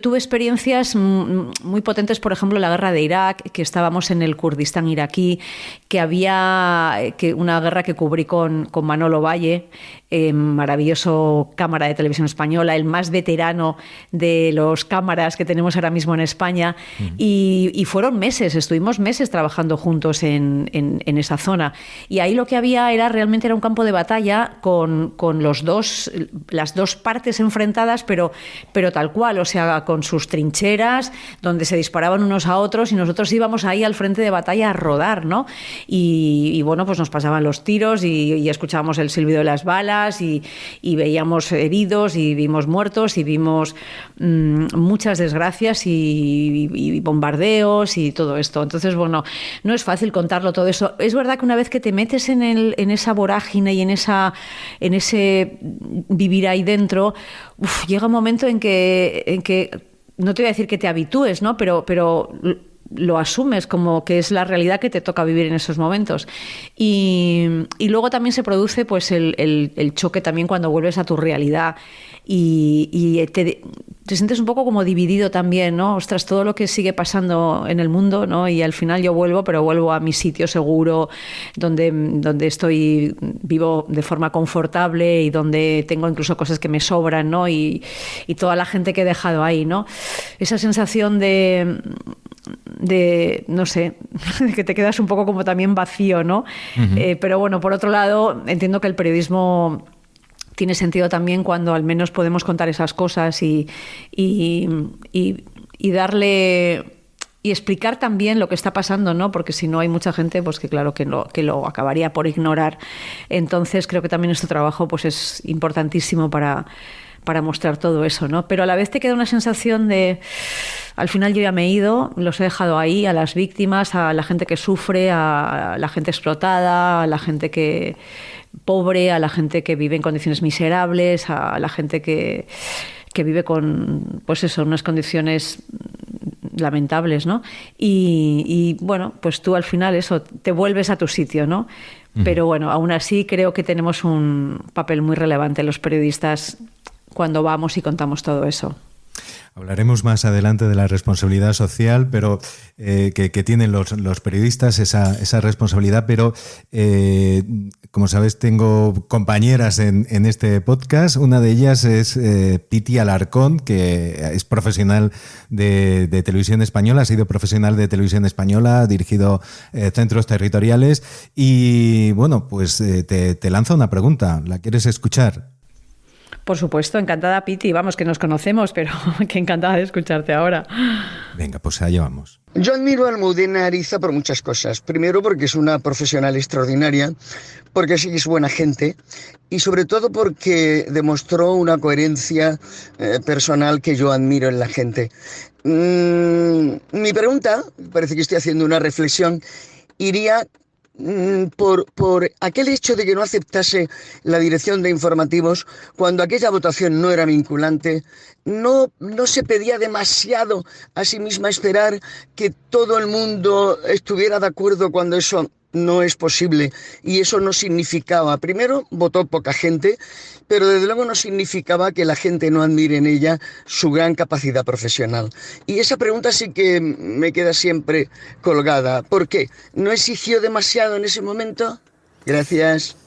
tuve experiencias muy potentes, por ejemplo, la guerra de Irak, que estábamos en el Kurdistán iraquí, que había una guerra que cubrí con Manolo Valle, maravilloso cámara de Televisión Española, el más veterano de los cámaras que tenemos ahora mismo en España, y fueron estuvimos meses trabajando juntos en esa zona. Y ahí lo que había realmente era un campo de batalla con las dos partes enfrentadas, pero tal cual, o sea, con sus trincheras, donde se disparaban unos a otros y nosotros íbamos ahí al frente de batalla a rodar, ¿no? Y bueno, pues nos pasaban los tiros y escuchábamos el silbido de las balas y veíamos heridos y vimos muertos y vimos muchas desgracias y bombardeos y todo esto. Entonces, bueno, no es fácil contarlo todo eso. Es verdad que una vez que te metes en esa vorágine y en ese vivir ahí dentro, llega un momento en que no te voy a decir que te habitúes, ¿no? Pero lo asumes como que es la realidad que te toca vivir en esos momentos. Y luego también se produce pues el choque también cuando vuelves a tu realidad y te sientes un poco como dividido también, ¿no? Ostras, todo lo que sigue pasando en el mundo, ¿no? Y al final yo vuelvo a mi sitio seguro, donde vivo de forma confortable y donde tengo incluso cosas que me sobran, ¿no? Y toda la gente que he dejado ahí, ¿no? Esa sensación de no sé, que te quedas un poco como también vacío, ¿no? Uh-huh. Pero bueno, por otro lado, entiendo que el periodismo tiene sentido también cuando al menos podemos contar esas cosas y darle y explicar también lo que está pasando, ¿no? Porque si no hay mucha gente, pues que claro que lo acabaría por ignorar. Entonces creo que también nuestro trabajo pues es importantísimo para para mostrar todo eso, ¿no? Pero a la vez te queda una sensación de, al final yo ya me he ido, los he dejado ahí, a las víctimas, a la gente que sufre, a la gente explotada, a la gente que pobre, a la gente que vive en condiciones miserables, a la gente que vive con, pues eso, unas condiciones lamentables, ¿no? Y bueno, pues tú al final eso, te vuelves a tu sitio, ¿no? Pero bueno, aún así creo que tenemos un papel muy relevante los periodistas cuando vamos y contamos todo eso. Hablaremos más adelante de la responsabilidad social, pero que tienen los periodistas esa responsabilidad, pero como sabes tengo compañeras en este podcast. Una de ellas es Piti Alarcón, que es profesional de televisión española, ha sido profesional de televisión española, ha dirigido centros territoriales y bueno, pues te lanzo una pregunta, ¿la quieres escuchar? Por supuesto, encantada, Piti. Vamos, que nos conocemos, pero que encantada de escucharte ahora. Venga, pues allá vamos. Yo admiro a Almudena Ariza por muchas cosas. Primero, porque es una profesional extraordinaria, porque sí es buena gente y sobre todo porque demostró una coherencia personal que yo admiro en la gente. Mi pregunta, parece que estoy haciendo una reflexión, iría por aquel hecho de que no aceptase la dirección de informativos cuando aquella votación no era vinculante. No se pedía demasiado a sí misma esperar que todo el mundo estuviera de acuerdo cuando eso no es posible, y eso no significaba, primero, votó poca gente, pero desde luego no significaba que la gente no admire en ella su gran capacidad profesional. Y esa pregunta sí que me queda siempre colgada. ¿Por qué? ¿No exigió demasiado en ese momento? Gracias.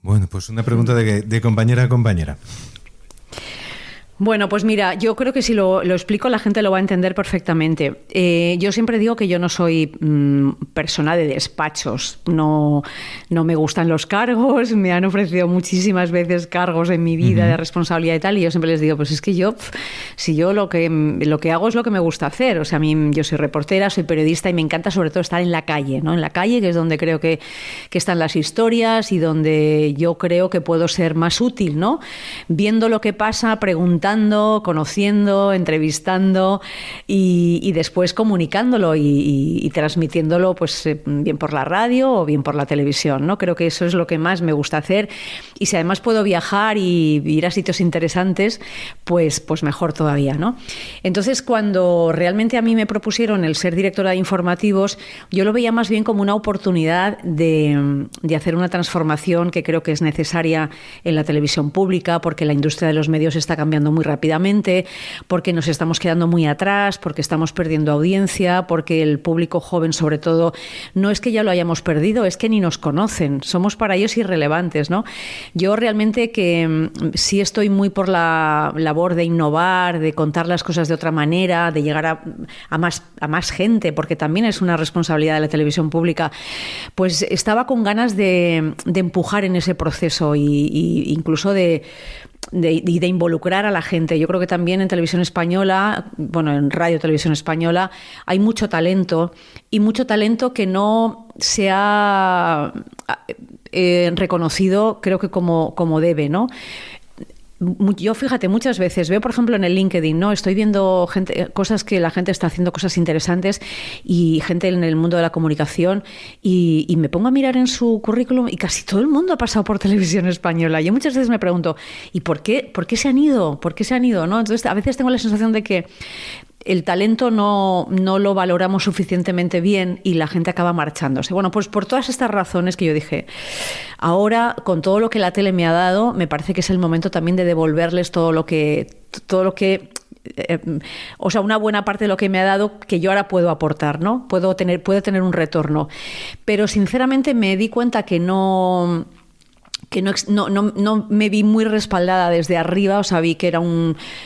Bueno, pues una pregunta de compañera a compañera. Bueno, pues mira, yo creo que si lo explico la gente lo va a entender perfectamente. Yo siempre digo que yo no soy persona de despachos, no me gustan los cargos, me han ofrecido muchísimas veces cargos en mi vida de responsabilidad y tal, y yo siempre les digo, pues es que si yo lo que hago es lo que me gusta hacer, o sea, yo soy reportera, soy periodista y me encanta sobre todo estar en la calle, ¿no? En la calle, que es donde creo que están las historias y donde yo creo que puedo ser más útil, ¿no? Viendo lo que pasa, preguntando, conociendo, entrevistando y después comunicándolo y transmitiéndolo, pues bien por la radio o bien por la televisión, ¿no? Creo que eso es lo que más me gusta hacer, y si además puedo viajar y ir a sitios interesantes, pues mejor todavía, ¿no? Entonces, cuando realmente a mí me propusieron el ser directora de informativos, yo lo veía más bien como una oportunidad de hacer una transformación que creo que es necesaria en la televisión pública, porque la industria de los medios está cambiando muy rápidamente, porque nos estamos quedando muy atrás, porque estamos perdiendo audiencia, porque el público joven, sobre todo, no es que ya lo hayamos perdido, es que ni nos conocen, somos para ellos irrelevantes, ¿no? Yo realmente que sí estoy muy por la labor de innovar, de contar las cosas de otra manera, de llegar a más gente, porque también es una responsabilidad de la televisión pública, pues estaba con ganas de empujar en ese proceso y incluso de involucrar a la gente. Yo creo que también en televisión española, bueno, en Radio Televisión Española, hay mucho talento, y mucho talento que no se ha reconocido, creo que como debe, ¿no? Yo, fíjate, muchas veces veo, por ejemplo, en el LinkedIn, ¿no? Estoy viendo cosas que la gente está haciendo, cosas interesantes, y gente en el mundo de la comunicación, y me pongo a mirar en su currículum y casi todo el mundo ha pasado por Televisión Española. Yo muchas veces me pregunto, ¿y por qué se han ido? ¿Por qué se han ido? ¿No? Entonces, a veces tengo la sensación de que el talento no lo valoramos suficientemente bien y la gente acaba marchándose. Bueno, pues por todas estas razones que yo dije, ahora, con todo lo que la tele me ha dado, me parece que es el momento también de devolverles todo lo que o sea, una buena parte de lo que me ha dado, que yo ahora puedo aportar, ¿no? Puedo tener un retorno. Pero sinceramente me di cuenta que no me vi muy respaldada desde arriba, o sea, vi que era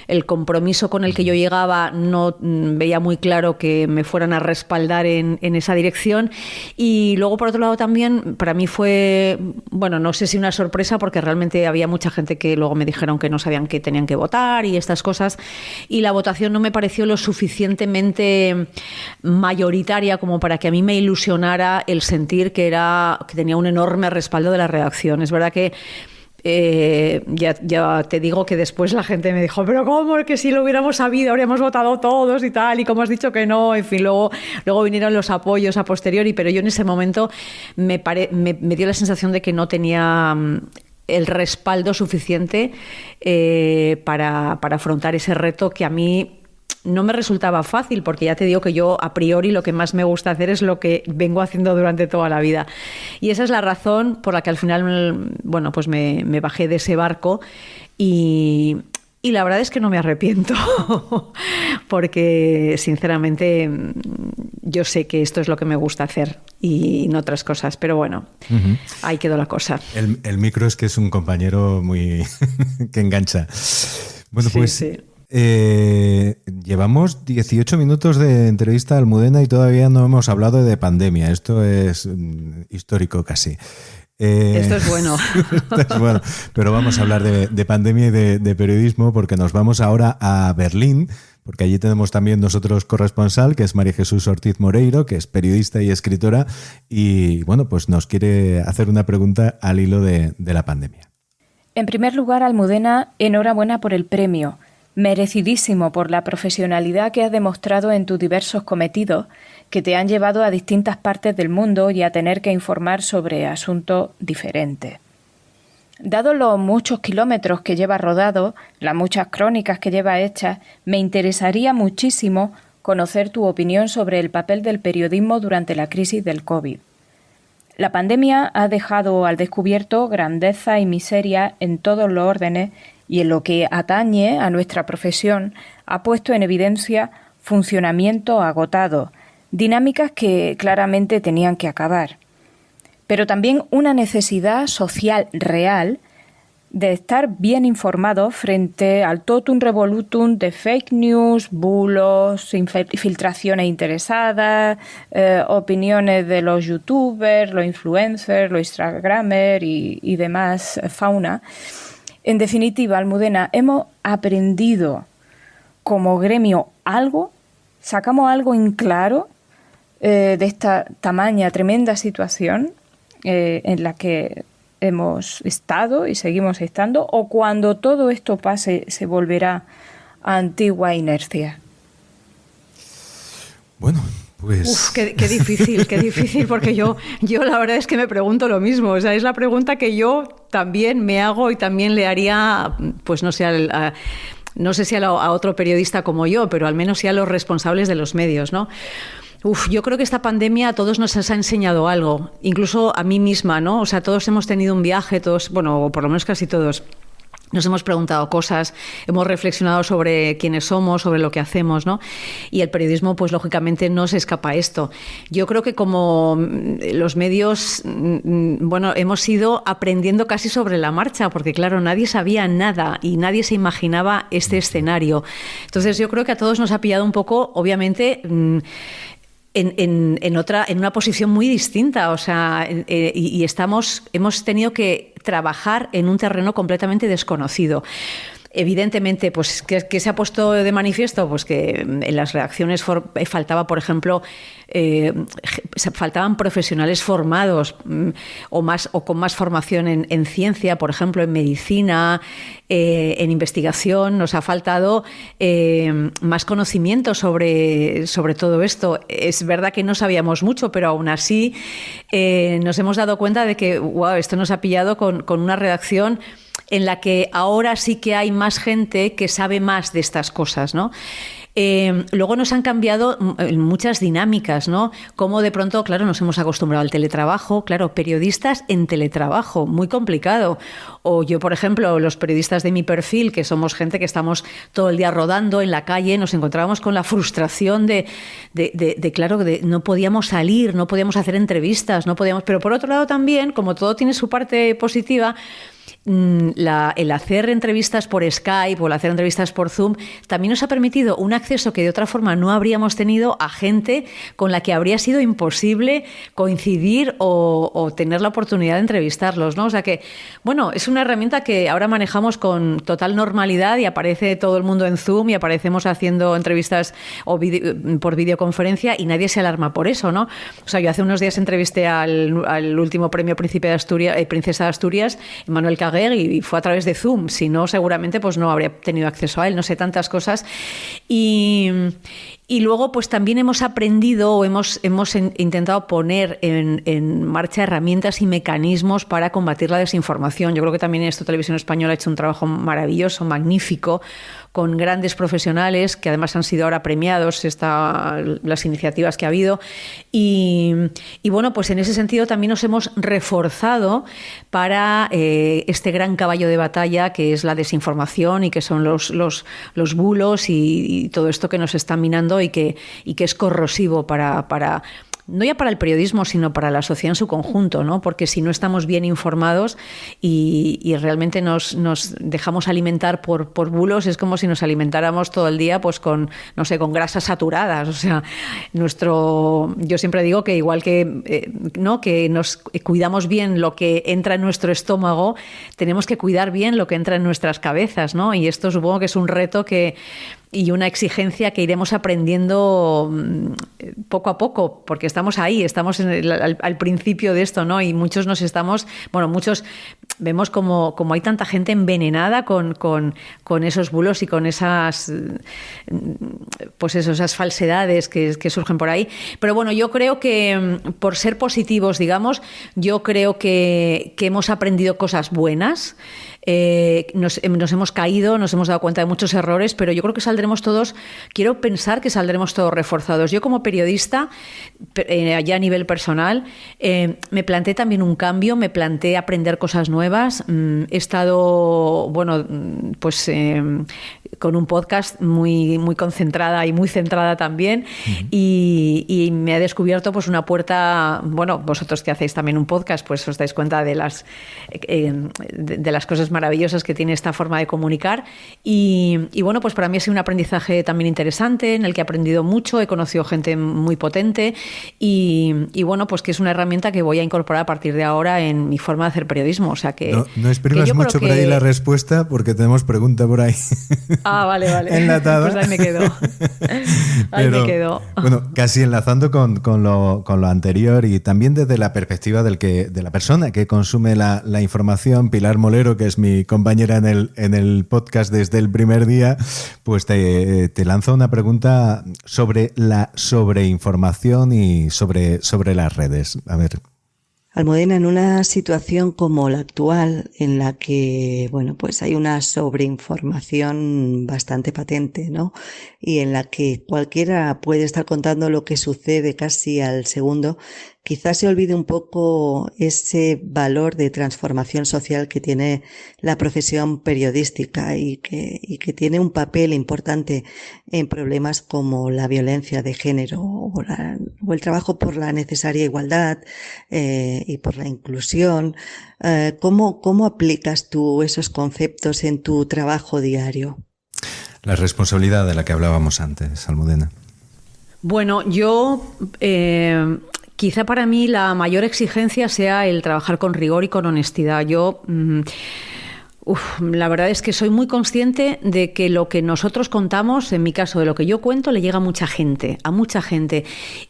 el compromiso con el que yo llegaba, no veía muy claro que me fueran a respaldar en esa dirección. Y luego, por otro lado, también para mí fue, bueno, no sé si una sorpresa, porque realmente había mucha gente que luego me dijeron que no sabían que tenían que votar y estas cosas, y la votación no me pareció lo suficientemente mayoritaria como para que a mí me ilusionara el sentir que tenía un enorme respaldo de la redacción. Es verdad que Ya te digo que después la gente me dijo, pero ¿cómo? Es que si lo hubiéramos sabido habríamos votado todos y tal, y como has dicho que no, en fin, luego vinieron los apoyos a posteriori, pero yo en ese momento me dio la sensación de que no tenía el respaldo suficiente para afrontar ese reto que a mí no me resultaba fácil, porque ya te digo que yo a priori lo que más me gusta hacer es lo que vengo haciendo durante toda la vida. Y esa es la razón por la que al final, bueno, pues me bajé de ese barco y la verdad es que no me arrepiento, porque sinceramente yo sé que esto es lo que me gusta hacer y no otras cosas, pero bueno, ahí quedó la cosa. El micro es que es un compañero muy que engancha. Bueno, sí, pues... Sí. Llevamos 18 minutos de entrevista a Almudena y todavía no hemos hablado de pandemia. Esto es histórico casi. Esto es bueno. Esto es bueno. Pero vamos a hablar de pandemia y de periodismo, porque nos vamos ahora a Berlín, porque allí tenemos también nosotros corresponsal, que es María Jesús Ortiz Moreiro, que es periodista y escritora, y bueno, pues nos quiere hacer una pregunta al hilo de la pandemia. En primer lugar, Almudena, enhorabuena por el premio. Merecidísimo por la profesionalidad que has demostrado en tus diversos cometidos que te han llevado a distintas partes del mundo y a tener que informar sobre asuntos diferentes. Dado los muchos kilómetros que llevas rodado, las muchas crónicas que llevas hechas, me interesaría muchísimo conocer tu opinión sobre el papel del periodismo durante la crisis del COVID. La pandemia ha dejado al descubierto grandeza y miseria en todos los órdenes y en lo que atañe a nuestra profesión ha puesto en evidencia funcionamientos agotados, dinámicas que claramente tenían que acabar, pero también una necesidad social real de estar bien informados frente al totum revolutum de fake news, bulos, filtraciones interesadas, opiniones de los youtubers, los influencers, los instagramers y demás fauna. En definitiva, Almudena, hemos aprendido como gremio algo, sacamos algo en claro de esta tamaña, tremenda situación en la que hemos estado y seguimos estando, o cuando todo esto pase se volverá a antigua inercia. Bueno, pues... Qué difícil, porque yo la verdad es que me pregunto lo mismo. O sea, es la pregunta que yo también me hago y también le haría, pues no sé, no sé si a otro periodista como yo, pero al menos sí a los responsables de los medios, ¿no? Yo creo que esta pandemia a todos nos ha enseñado algo, incluso a mí misma, ¿no? O sea, todos hemos tenido un viaje, todos, bueno, o por lo menos casi todos. Nos hemos preguntado cosas, hemos reflexionado sobre quiénes somos, sobre lo que hacemos, ¿no? Y el periodismo, pues lógicamente no se escapa a esto. Yo creo que como los medios, bueno, hemos ido aprendiendo casi sobre la marcha, porque claro, nadie sabía nada y nadie se imaginaba este escenario. Entonces yo creo que a todos nos ha pillado un poco, obviamente, en una posición muy distinta, o sea, y hemos tenido que trabajar en un terreno completamente desconocido. Evidentemente, pues, ¿qué se ha puesto de manifiesto? Pues que en las redacciones faltaba, por ejemplo, faltaban profesionales formados o con más formación en ciencia, por ejemplo, en medicina, en investigación. Nos ha faltado más conocimiento sobre todo esto. Es verdad que no sabíamos mucho, pero aún así nos hemos dado cuenta de que esto nos ha pillado con una redacción en la que ahora sí que hay más gente que sabe más de estas cosas, ¿no? Luego nos han cambiado muchas dinámicas, ¿no? Como de pronto, claro, nos hemos acostumbrado al teletrabajo, claro, periodistas en teletrabajo, muy complicado. O yo, por ejemplo, los periodistas de mi perfil, que somos gente que estamos todo el día rodando en la calle, nos encontrábamos con la frustración de no podíamos salir, no podíamos hacer entrevistas, no podíamos. Pero por otro lado también, como todo tiene su parte positiva, el hacer entrevistas por Skype o el hacer entrevistas por Zoom también nos ha permitido un acceso que de otra forma no habríamos tenido a gente con la que habría sido imposible coincidir o tener la oportunidad de entrevistarlos, ¿no? O sea que, bueno, es una herramienta que ahora manejamos con total normalidad y aparece todo el mundo en Zoom y aparecemos haciendo entrevistas por videoconferencia y nadie se alarma por eso, ¿no? O sea, yo hace unos días entrevisté al último premio Princesa de Asturias, Manuel Caguer y fue a través de Zoom. Si no, seguramente pues no habría tenido acceso a él. No sé, tantas cosas. Y luego, pues también hemos aprendido o hemos intentado poner en marcha herramientas y mecanismos para combatir la desinformación. Yo creo que también esto Televisión Española ha hecho un trabajo maravilloso, magnífico, con grandes profesionales que además han sido ahora premiados las iniciativas que ha habido. Y bueno, pues en ese sentido también nos hemos reforzado para este gran caballo de batalla que es la desinformación y que son los bulos y todo esto que nos está minando y que es corrosivo para no ya para el periodismo, sino para la sociedad en su conjunto, ¿no? Porque si no estamos bien informados y realmente nos dejamos alimentar por bulos, es como si nos alimentáramos todo el día pues con grasas saturadas. O sea, yo siempre digo que igual que, que nos cuidamos bien lo que entra en nuestro estómago, tenemos que cuidar bien lo que entra en nuestras cabezas, ¿no? Y esto supongo que es un reto y una exigencia que iremos aprendiendo poco a poco, porque estamos ahí, estamos al principio de esto, ¿no? Y muchos muchos vemos como hay tanta gente envenenada con esos bulos y con esas esas falsedades que surgen por ahí. Pero bueno, yo creo que por ser positivos, digamos, yo creo que hemos aprendido cosas buenas. Nos hemos caído, nos hemos dado cuenta de muchos errores, pero yo creo que quiero pensar que saldremos todos reforzados. Yo como periodista, ya a nivel personal, me planteé también un cambio, me planteé aprender cosas nuevas. He estado, con un podcast muy, muy concentrada y muy centrada también, y me ha descubierto pues una puerta. Bueno, vosotros que hacéis también un podcast, pues os dais cuenta de las cosas maravillosas que tiene esta forma de comunicar, y bueno, pues para mí ha sido un aprendizaje también interesante, en el que he aprendido mucho, he conocido gente muy potente, y bueno, pues que es una herramienta que voy a incorporar a partir de ahora en mi forma de hacer periodismo. O sea que no exprimas mucho por ahí la respuesta, porque tenemos pregunta por ahí. Ah, vale. Enlatada. Pues ahí me quedo. Me quedo. Bueno, casi enlazando con lo anterior, y también desde la perspectiva de la persona que consume la información, Pilar Molero, que es mi compañera en el podcast desde el primer día, pues te lanzo una pregunta sobre la sobreinformación y sobre las redes. A ver. Almudena, en una situación como la actual, en la que, bueno, pues hay una sobreinformación bastante patente, ¿no? Y en la que cualquiera puede estar contando lo que sucede casi al segundo, quizás se olvide un poco ese valor de transformación social que tiene la profesión periodística y que tiene un papel importante en problemas como la violencia de género o el trabajo por la necesaria igualdad y por la inclusión. ¿Cómo aplicas tú esos conceptos en tu trabajo diario? La responsabilidad de la que hablábamos antes, Almudena. Bueno, yo quizá para mí la mayor exigencia sea el trabajar con rigor y con honestidad. Yo la verdad es que soy muy consciente de que lo que nosotros contamos, en mi caso, de lo que yo cuento, le llega a mucha gente.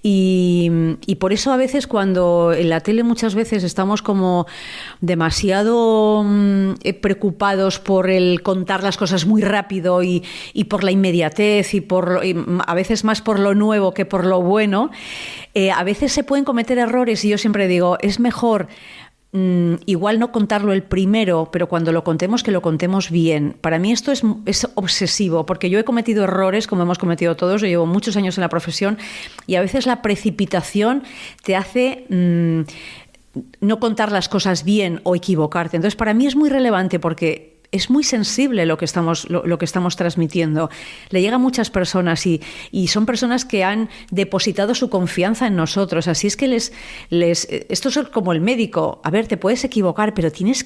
Y por eso a veces cuando en la tele muchas veces estamos como demasiado preocupados por el contar las cosas muy rápido y por la inmediatez y a veces más por lo nuevo que por lo bueno, a veces se pueden cometer errores, y yo siempre digo, es mejor igual no contarlo el primero, pero cuando lo contemos, que lo contemos bien. Para mí esto es obsesivo, porque yo he cometido errores, como hemos cometido todos. Yo llevo muchos años en la profesión, y a veces la precipitación te hace no contar las cosas bien o equivocarte. Entonces, para mí es muy relevante, porque es muy sensible lo que estamos transmitiendo. Le llega a muchas personas y son personas que han depositado su confianza en nosotros. Así es que esto es como el médico. A ver, te puedes equivocar, pero tienes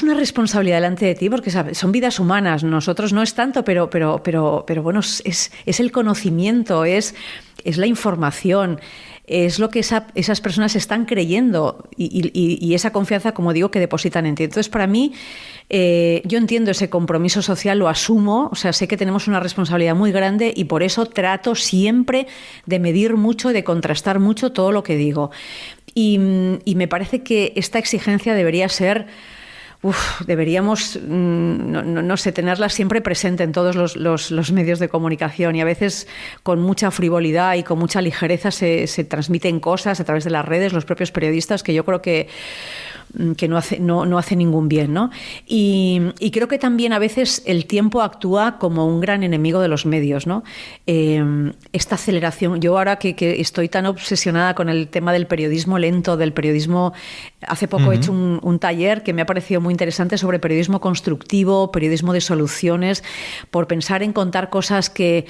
una responsabilidad delante de ti, porque son vidas humanas. Nosotros no es tanto, pero bueno, es el conocimiento, es la información. es lo que esas personas están creyendo y esa confianza, como digo, que depositan en ti. Entonces, para mí, yo entiendo ese compromiso social, lo asumo, o sea, sé que tenemos una responsabilidad muy grande y por eso trato siempre de medir mucho, de contrastar mucho todo lo que digo. Y me parece que esta exigencia debería ser... deberíamos, no sé, tenerla siempre presente en todos los medios de comunicación, y a veces con mucha frivolidad y con mucha ligereza se transmiten cosas a través de las redes, los propios periodistas, que yo creo que no hace ningún bien, ¿no? Y creo que también a veces el tiempo actúa como un gran enemigo de los medios, ¿no? Esta aceleración, yo ahora que estoy tan obsesionada con el tema del periodismo lento, del periodismo, hace poco he hecho un taller que me ha parecido muy interesante sobre periodismo constructivo, periodismo de soluciones, por pensar en contar cosas que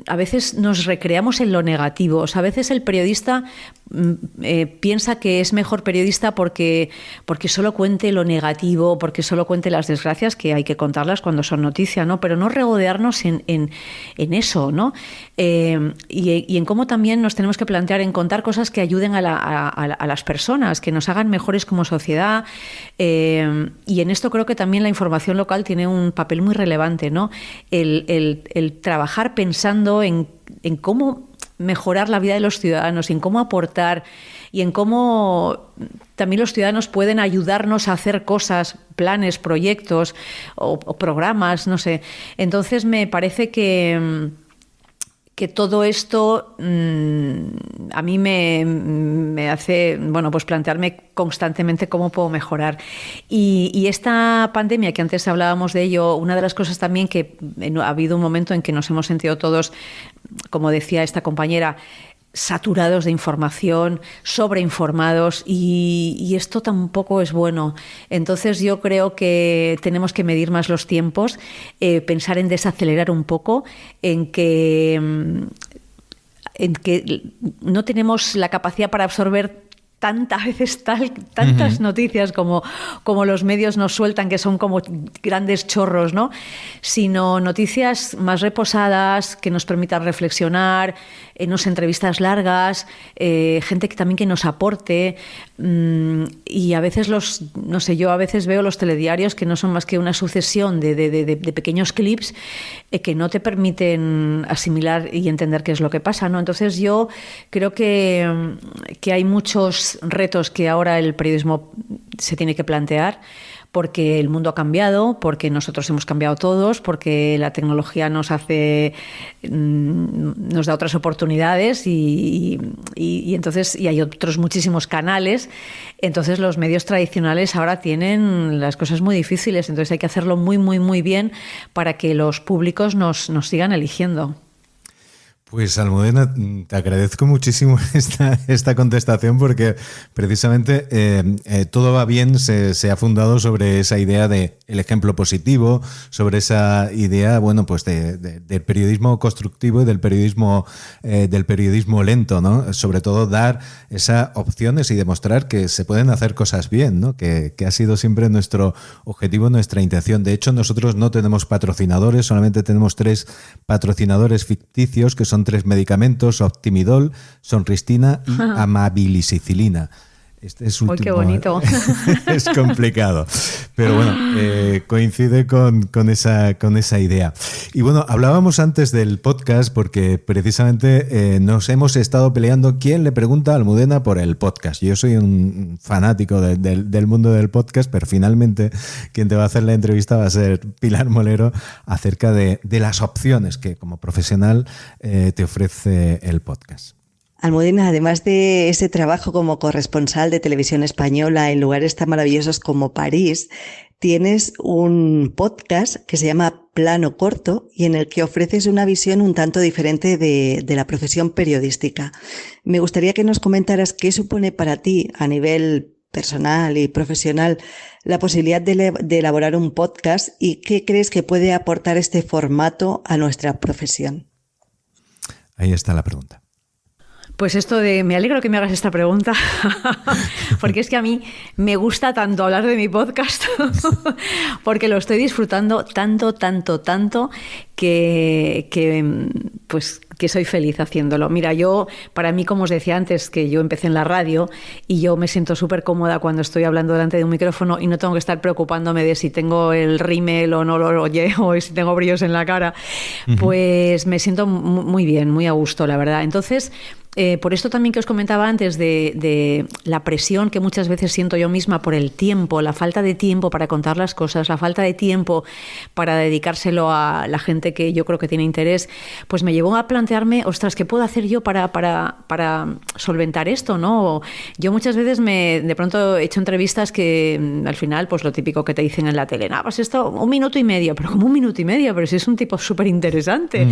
a veces nos recreamos en lo negativo. O sea, a veces el periodista piensa que es mejor periodista porque solo cuente lo negativo, porque solo cuente las desgracias, que hay que contarlas cuando son noticia, ¿no? Pero no regodearnos en eso, ¿no? Y en cómo también nos tenemos que plantear en contar cosas que ayuden a las personas, que nos hagan mejores como sociedad. Y en esto creo que también la información local tiene un papel muy relevante, ¿no? El trabajar pensando en cómo mejorar la vida de los ciudadanos, en cómo aportar y en cómo también los ciudadanos pueden ayudarnos a hacer cosas, planes, proyectos o programas, no sé. Entonces me parece que todo esto a mí me hace, bueno, pues plantearme constantemente cómo puedo mejorar. Y esta pandemia, que antes hablábamos de ello, una de las cosas también que ha habido un momento en que nos hemos sentido todos, como decía esta compañera, saturados de información, sobreinformados, y esto tampoco es bueno. Entonces yo creo que tenemos que medir más los tiempos, pensar en desacelerar un poco, en que no tenemos la capacidad para absorber tantas noticias como los medios nos sueltan, que son como grandes chorros, ¿no? Sino noticias más reposadas, que nos permitan reflexionar, unas entrevistas largas, gente que también que nos aporte. Y a veces yo a veces veo los telediarios que no son más que una sucesión de pequeños clips que no te permiten asimilar y entender qué es lo que pasa, ¿no? Entonces yo creo que hay muchos retos que ahora el periodismo se tiene que plantear, porque el mundo ha cambiado, porque nosotros hemos cambiado todos, porque la tecnología nos da otras oportunidades y entonces hay otros muchísimos canales. Entonces los medios tradicionales ahora tienen las cosas muy difíciles, entonces hay que hacerlo muy, muy, muy bien para que los públicos nos sigan eligiendo. Pues Almudena, te agradezco muchísimo esta contestación, porque precisamente todo va bien, se ha fundado sobre esa idea del ejemplo positivo, sobre esa idea, bueno, pues del periodismo constructivo y del periodismo lento, ¿no? Sobre todo dar esas opciones y demostrar que se pueden hacer cosas bien, ¿no? Que ha sido siempre nuestro objetivo, nuestra intención. De hecho, nosotros no tenemos patrocinadores, solamente tenemos 3 patrocinadores ficticios, que son 3 medicamentos: Optimidol, Sonristina y Amabilicicilina. Este es último. ¡Uy, qué bonito! Es complicado, pero bueno, coincide con esa idea. Y bueno, hablábamos antes del podcast porque precisamente nos hemos estado peleando quién le pregunta a Almudena por el podcast. Yo soy un fanático del mundo del podcast, pero finalmente quien te va a hacer la entrevista va a ser Pilar Molero, acerca de las opciones que como profesional te ofrece el podcast. Almudena, además de ese trabajo como corresponsal de Televisión Española en lugares tan maravillosos como París, tienes un podcast que se llama Plano Corto y en el que ofreces una visión un tanto diferente de la profesión periodística. Me gustaría que nos comentaras qué supone para ti, a nivel personal y profesional, la posibilidad de elaborar un podcast y qué crees que puede aportar este formato a nuestra profesión. Ahí está la pregunta. Pues me alegro que me hagas esta pregunta, porque es que a mí me gusta tanto hablar de mi podcast, porque lo estoy disfrutando tanto, que soy feliz haciéndolo. Mira, para mí, como os decía antes, que yo empecé en la radio y yo me siento súper cómoda cuando estoy hablando delante de un micrófono y no tengo que estar preocupándome de si tengo el rímel o no lo llevo o si tengo brillos en la cara, pues me siento muy bien, muy a gusto, la verdad. Entonces, por esto también que os comentaba antes de la presión que muchas veces siento yo misma por el tiempo, la falta de tiempo para contar las cosas, la falta de tiempo para dedicárselo a la gente que yo creo que tiene interés, pues me llevó a plantearme, ostras, ¿qué puedo hacer yo para solventar esto, ¿no? Yo muchas veces de pronto he hecho entrevistas que al final, pues lo típico que te dicen en la tele, pues esto 1 minuto y medio, pero como 1 minuto y medio, pero si es un tipo súper interesante.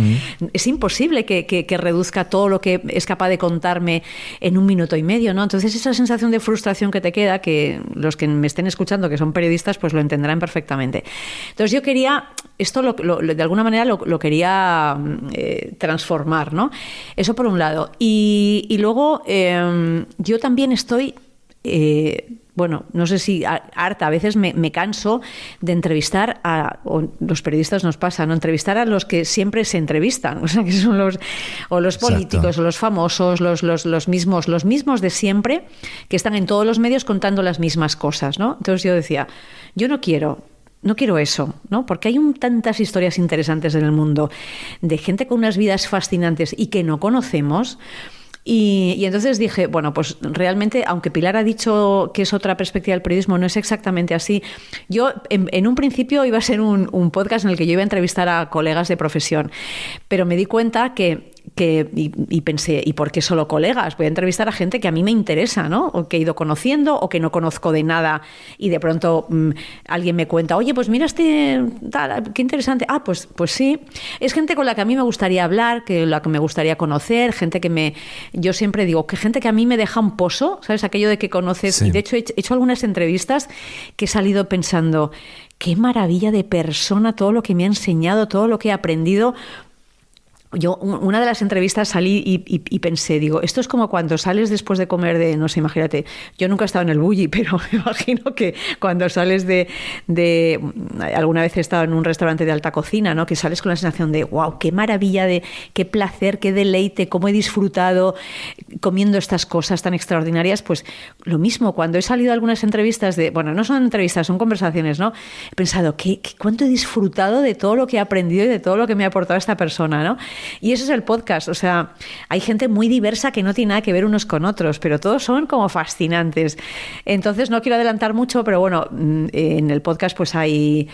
Es imposible que reduzca todo lo que es capaz de contarme en 1 minuto y medio, ¿no? Entonces esa sensación de frustración que te queda, que los que me estén escuchando, que son periodistas, pues lo entenderán perfectamente. Entonces yo quería, esto de alguna manera lo quería transformar, ¿no? Eso por un lado. Y luego yo también estoy... no sé si harta, a veces me canso de entrevistar o los periodistas nos pasa, ¿no? Entrevistar a los que siempre se entrevistan, o sea, que son los políticos, Exacto. o los famosos, los mismos de siempre, que están en todos los medios contando las mismas cosas, ¿no? Entonces yo decía, yo no quiero eso, ¿no? Porque hay tantas historias interesantes en el mundo de gente con unas vidas fascinantes y que no conocemos. Y entonces dije, bueno, pues realmente, aunque Pilar ha dicho que es otra perspectiva del periodismo, no es exactamente así. Yo, en un principio, iba a ser un podcast en el que yo iba a entrevistar a colegas de profesión, pero me di cuenta y pensé, ¿y por qué solo colegas? Voy a entrevistar a gente que a mí me interesa, ¿no? O que he ido conociendo o que no conozco de nada y de pronto alguien me cuenta, oye, pues mira tal, qué interesante. Pues sí. Es gente con la que a mí me gustaría hablar, la que me gustaría conocer, gente yo siempre digo, que gente que a mí me deja un pozo, ¿sabes? Aquello de que conoces. Sí. Y de hecho he hecho algunas entrevistas que he salido pensando, qué maravilla de persona, todo lo que me ha enseñado, todo lo que he aprendido. Yo, una de las entrevistas salí y pensé, digo, esto es como cuando sales después de comer no sé, imagínate, yo nunca he estado en el Bulli, pero me imagino que cuando sales alguna vez he estado en un restaurante de alta cocina, ¿no? Que sales con la sensación de, wow, qué maravilla, qué placer, qué deleite, cómo he disfrutado comiendo estas cosas tan extraordinarias. Pues lo mismo, cuando he salido a algunas entrevistas no son entrevistas, son conversaciones, ¿no? He pensado, cuánto he disfrutado de todo lo que he aprendido y de todo lo que me ha aportado esta persona, ¿no? Y eso es el podcast, o sea, hay gente muy diversa que no tiene nada que ver unos con otros, pero todos son como fascinantes. Entonces no quiero adelantar mucho, pero bueno, en el podcast pues hay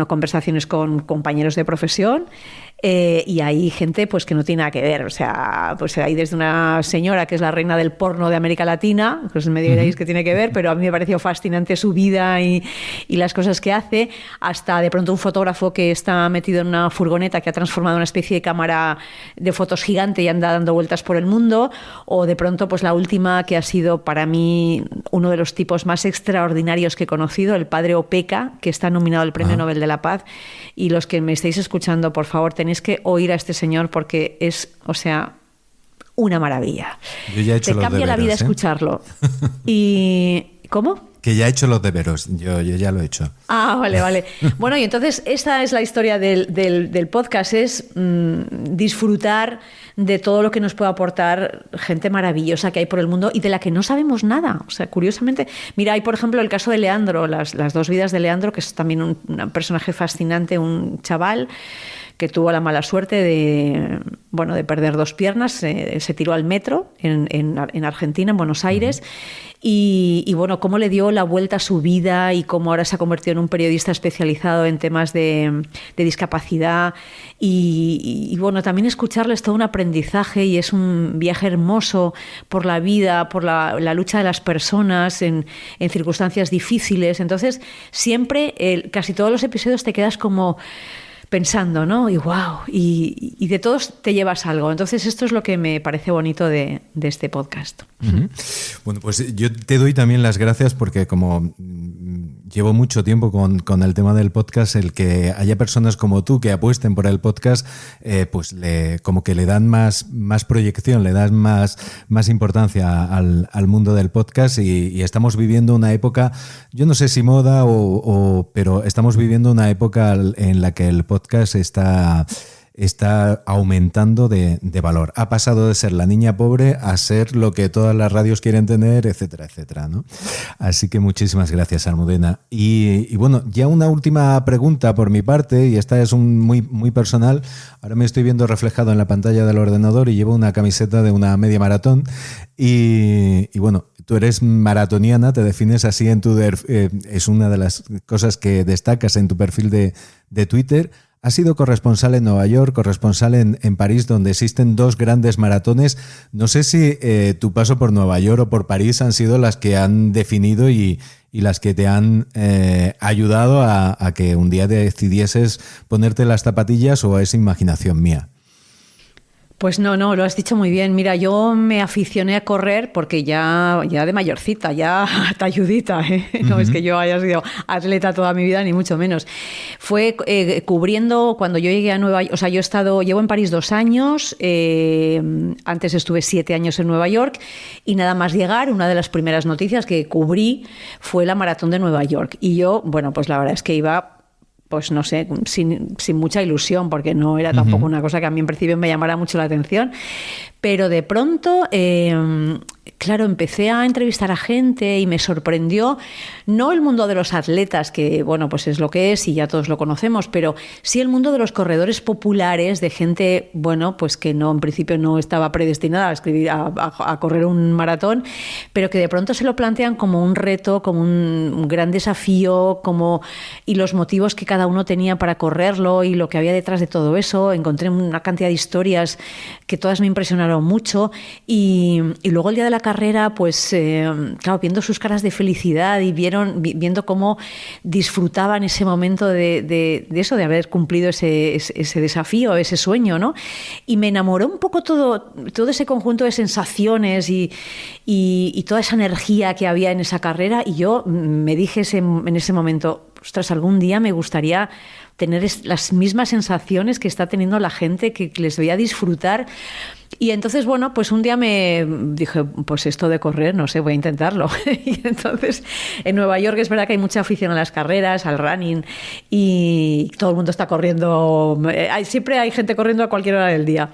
conversaciones con compañeros de profesión. Y hay gente pues que no tiene nada que ver, o sea, pues hay desde una señora que es la reina del porno de América Latina, pues me diréis que tiene que ver, pero a mí me pareció fascinante su vida y las cosas que hace, hasta de pronto un fotógrafo que está metido en una furgoneta que ha transformado una especie de cámara de fotos gigante y anda dando vueltas por el mundo, o de pronto pues la última que ha sido para mí uno de los tipos más extraordinarios que he conocido, el padre Opeka, que está nominado al Premio Nobel de la Paz, y los que me estáis escuchando, por favor, tenéis que oír a este señor porque es, o sea, una maravilla. Yo ya he hecho te cambia la vida escucharlo. ¿Y cómo? Que ya he hecho los deberes, yo ya lo he hecho. Vale. Bueno, y entonces esta es la historia del podcast, es disfrutar de todo lo que nos puede aportar gente maravillosa que hay por el mundo y de la que no sabemos nada. O sea, curiosamente, mira, hay por ejemplo el caso de Leandro, las 2 vidas de Leandro, que es también un personaje fascinante, un chaval que tuvo la mala suerte de perder 2 piernas, se tiró al metro en Argentina, en Buenos Aires, y cómo le dio la vuelta a su vida y cómo ahora se ha convertido en un periodista especializado en temas de discapacidad y también escucharle es todo un aprendizaje y es un viaje hermoso por la vida, por la lucha de las personas en circunstancias difíciles. Entonces siempre, casi todos los episodios te quedas como pensando, ¿no? Y wow, y de todos te llevas algo. Entonces esto es lo que me parece bonito de este podcast. Bueno, pues yo te doy también las gracias porque como llevo mucho tiempo con el tema del podcast. El que haya personas como tú que apuesten por el podcast, pues como que le dan más proyección, le dan más importancia al mundo del podcast y estamos viviendo una época, yo no sé si moda pero estamos viviendo una época en la que el podcast está aumentando de valor. Ha pasado de ser la niña pobre a ser lo que todas las radios quieren tener, etcétera, etcétera, ¿no? Así que muchísimas gracias, Almudena. Y bueno, ya una última pregunta por mi parte, y esta es muy, muy personal. Ahora me estoy viendo reflejado en la pantalla del ordenador y llevo una camiseta de una media maratón. Y bueno, tú eres maratoniana, te defines así es una de las cosas que destacas en tu perfil de Twitter. Has sido corresponsal en Nueva York, corresponsal en París, donde existen 2 grandes maratones. No sé si tu paso por Nueva York o por París han sido las que han definido y las que te han ayudado a que un día decidieses ponerte las zapatillas, o es imaginación mía. Pues no, lo has dicho muy bien. Mira, yo me aficioné a correr porque ya de mayorcita, ya talludita, ¿eh? No es que yo haya sido atleta toda mi vida, ni mucho menos. Fue cubriendo cuando yo llegué a Nueva York. O sea, llevo en París 2 años, antes estuve 7 años en Nueva York, y nada más llegar, una de las primeras noticias que cubrí fue la maratón de Nueva York. Y yo, bueno, pues la verdad es que iba, pues no sé, sin mucha ilusión, porque no era tampoco una cosa que a mí en principio me llamara mucho la atención. Pero de pronto, claro, empecé a entrevistar a gente y me sorprendió, no el mundo de los atletas, que bueno, pues es lo que es y ya todos lo conocemos, pero sí el mundo de los corredores populares, de gente, bueno, pues que no, en principio no estaba predestinada a correr un maratón, pero que de pronto se lo plantean como un reto, como un gran desafío, y los motivos que cada uno tenía para correrlo y lo que había detrás de todo eso. Encontré una cantidad de historias que todas me impresionaron mucho, y luego el día de la carrera, pues claro, viendo sus caras de felicidad y viendo cómo disfrutaban ese momento de eso, de haber cumplido ese desafío, ese sueño, ¿no? Y me enamoró un poco todo ese conjunto de sensaciones y toda esa energía que había en esa carrera, y yo me dije en ese momento, ostras, algún día me gustaría tener las mismas sensaciones que está teniendo la gente, que les veía disfrutar. Y entonces, bueno, pues un día me dije, pues esto de correr, no sé, voy a intentarlo. Y entonces, en Nueva York es verdad que hay mucha afición a las carreras, al running, y todo el mundo está corriendo, siempre hay gente corriendo a cualquier hora del día.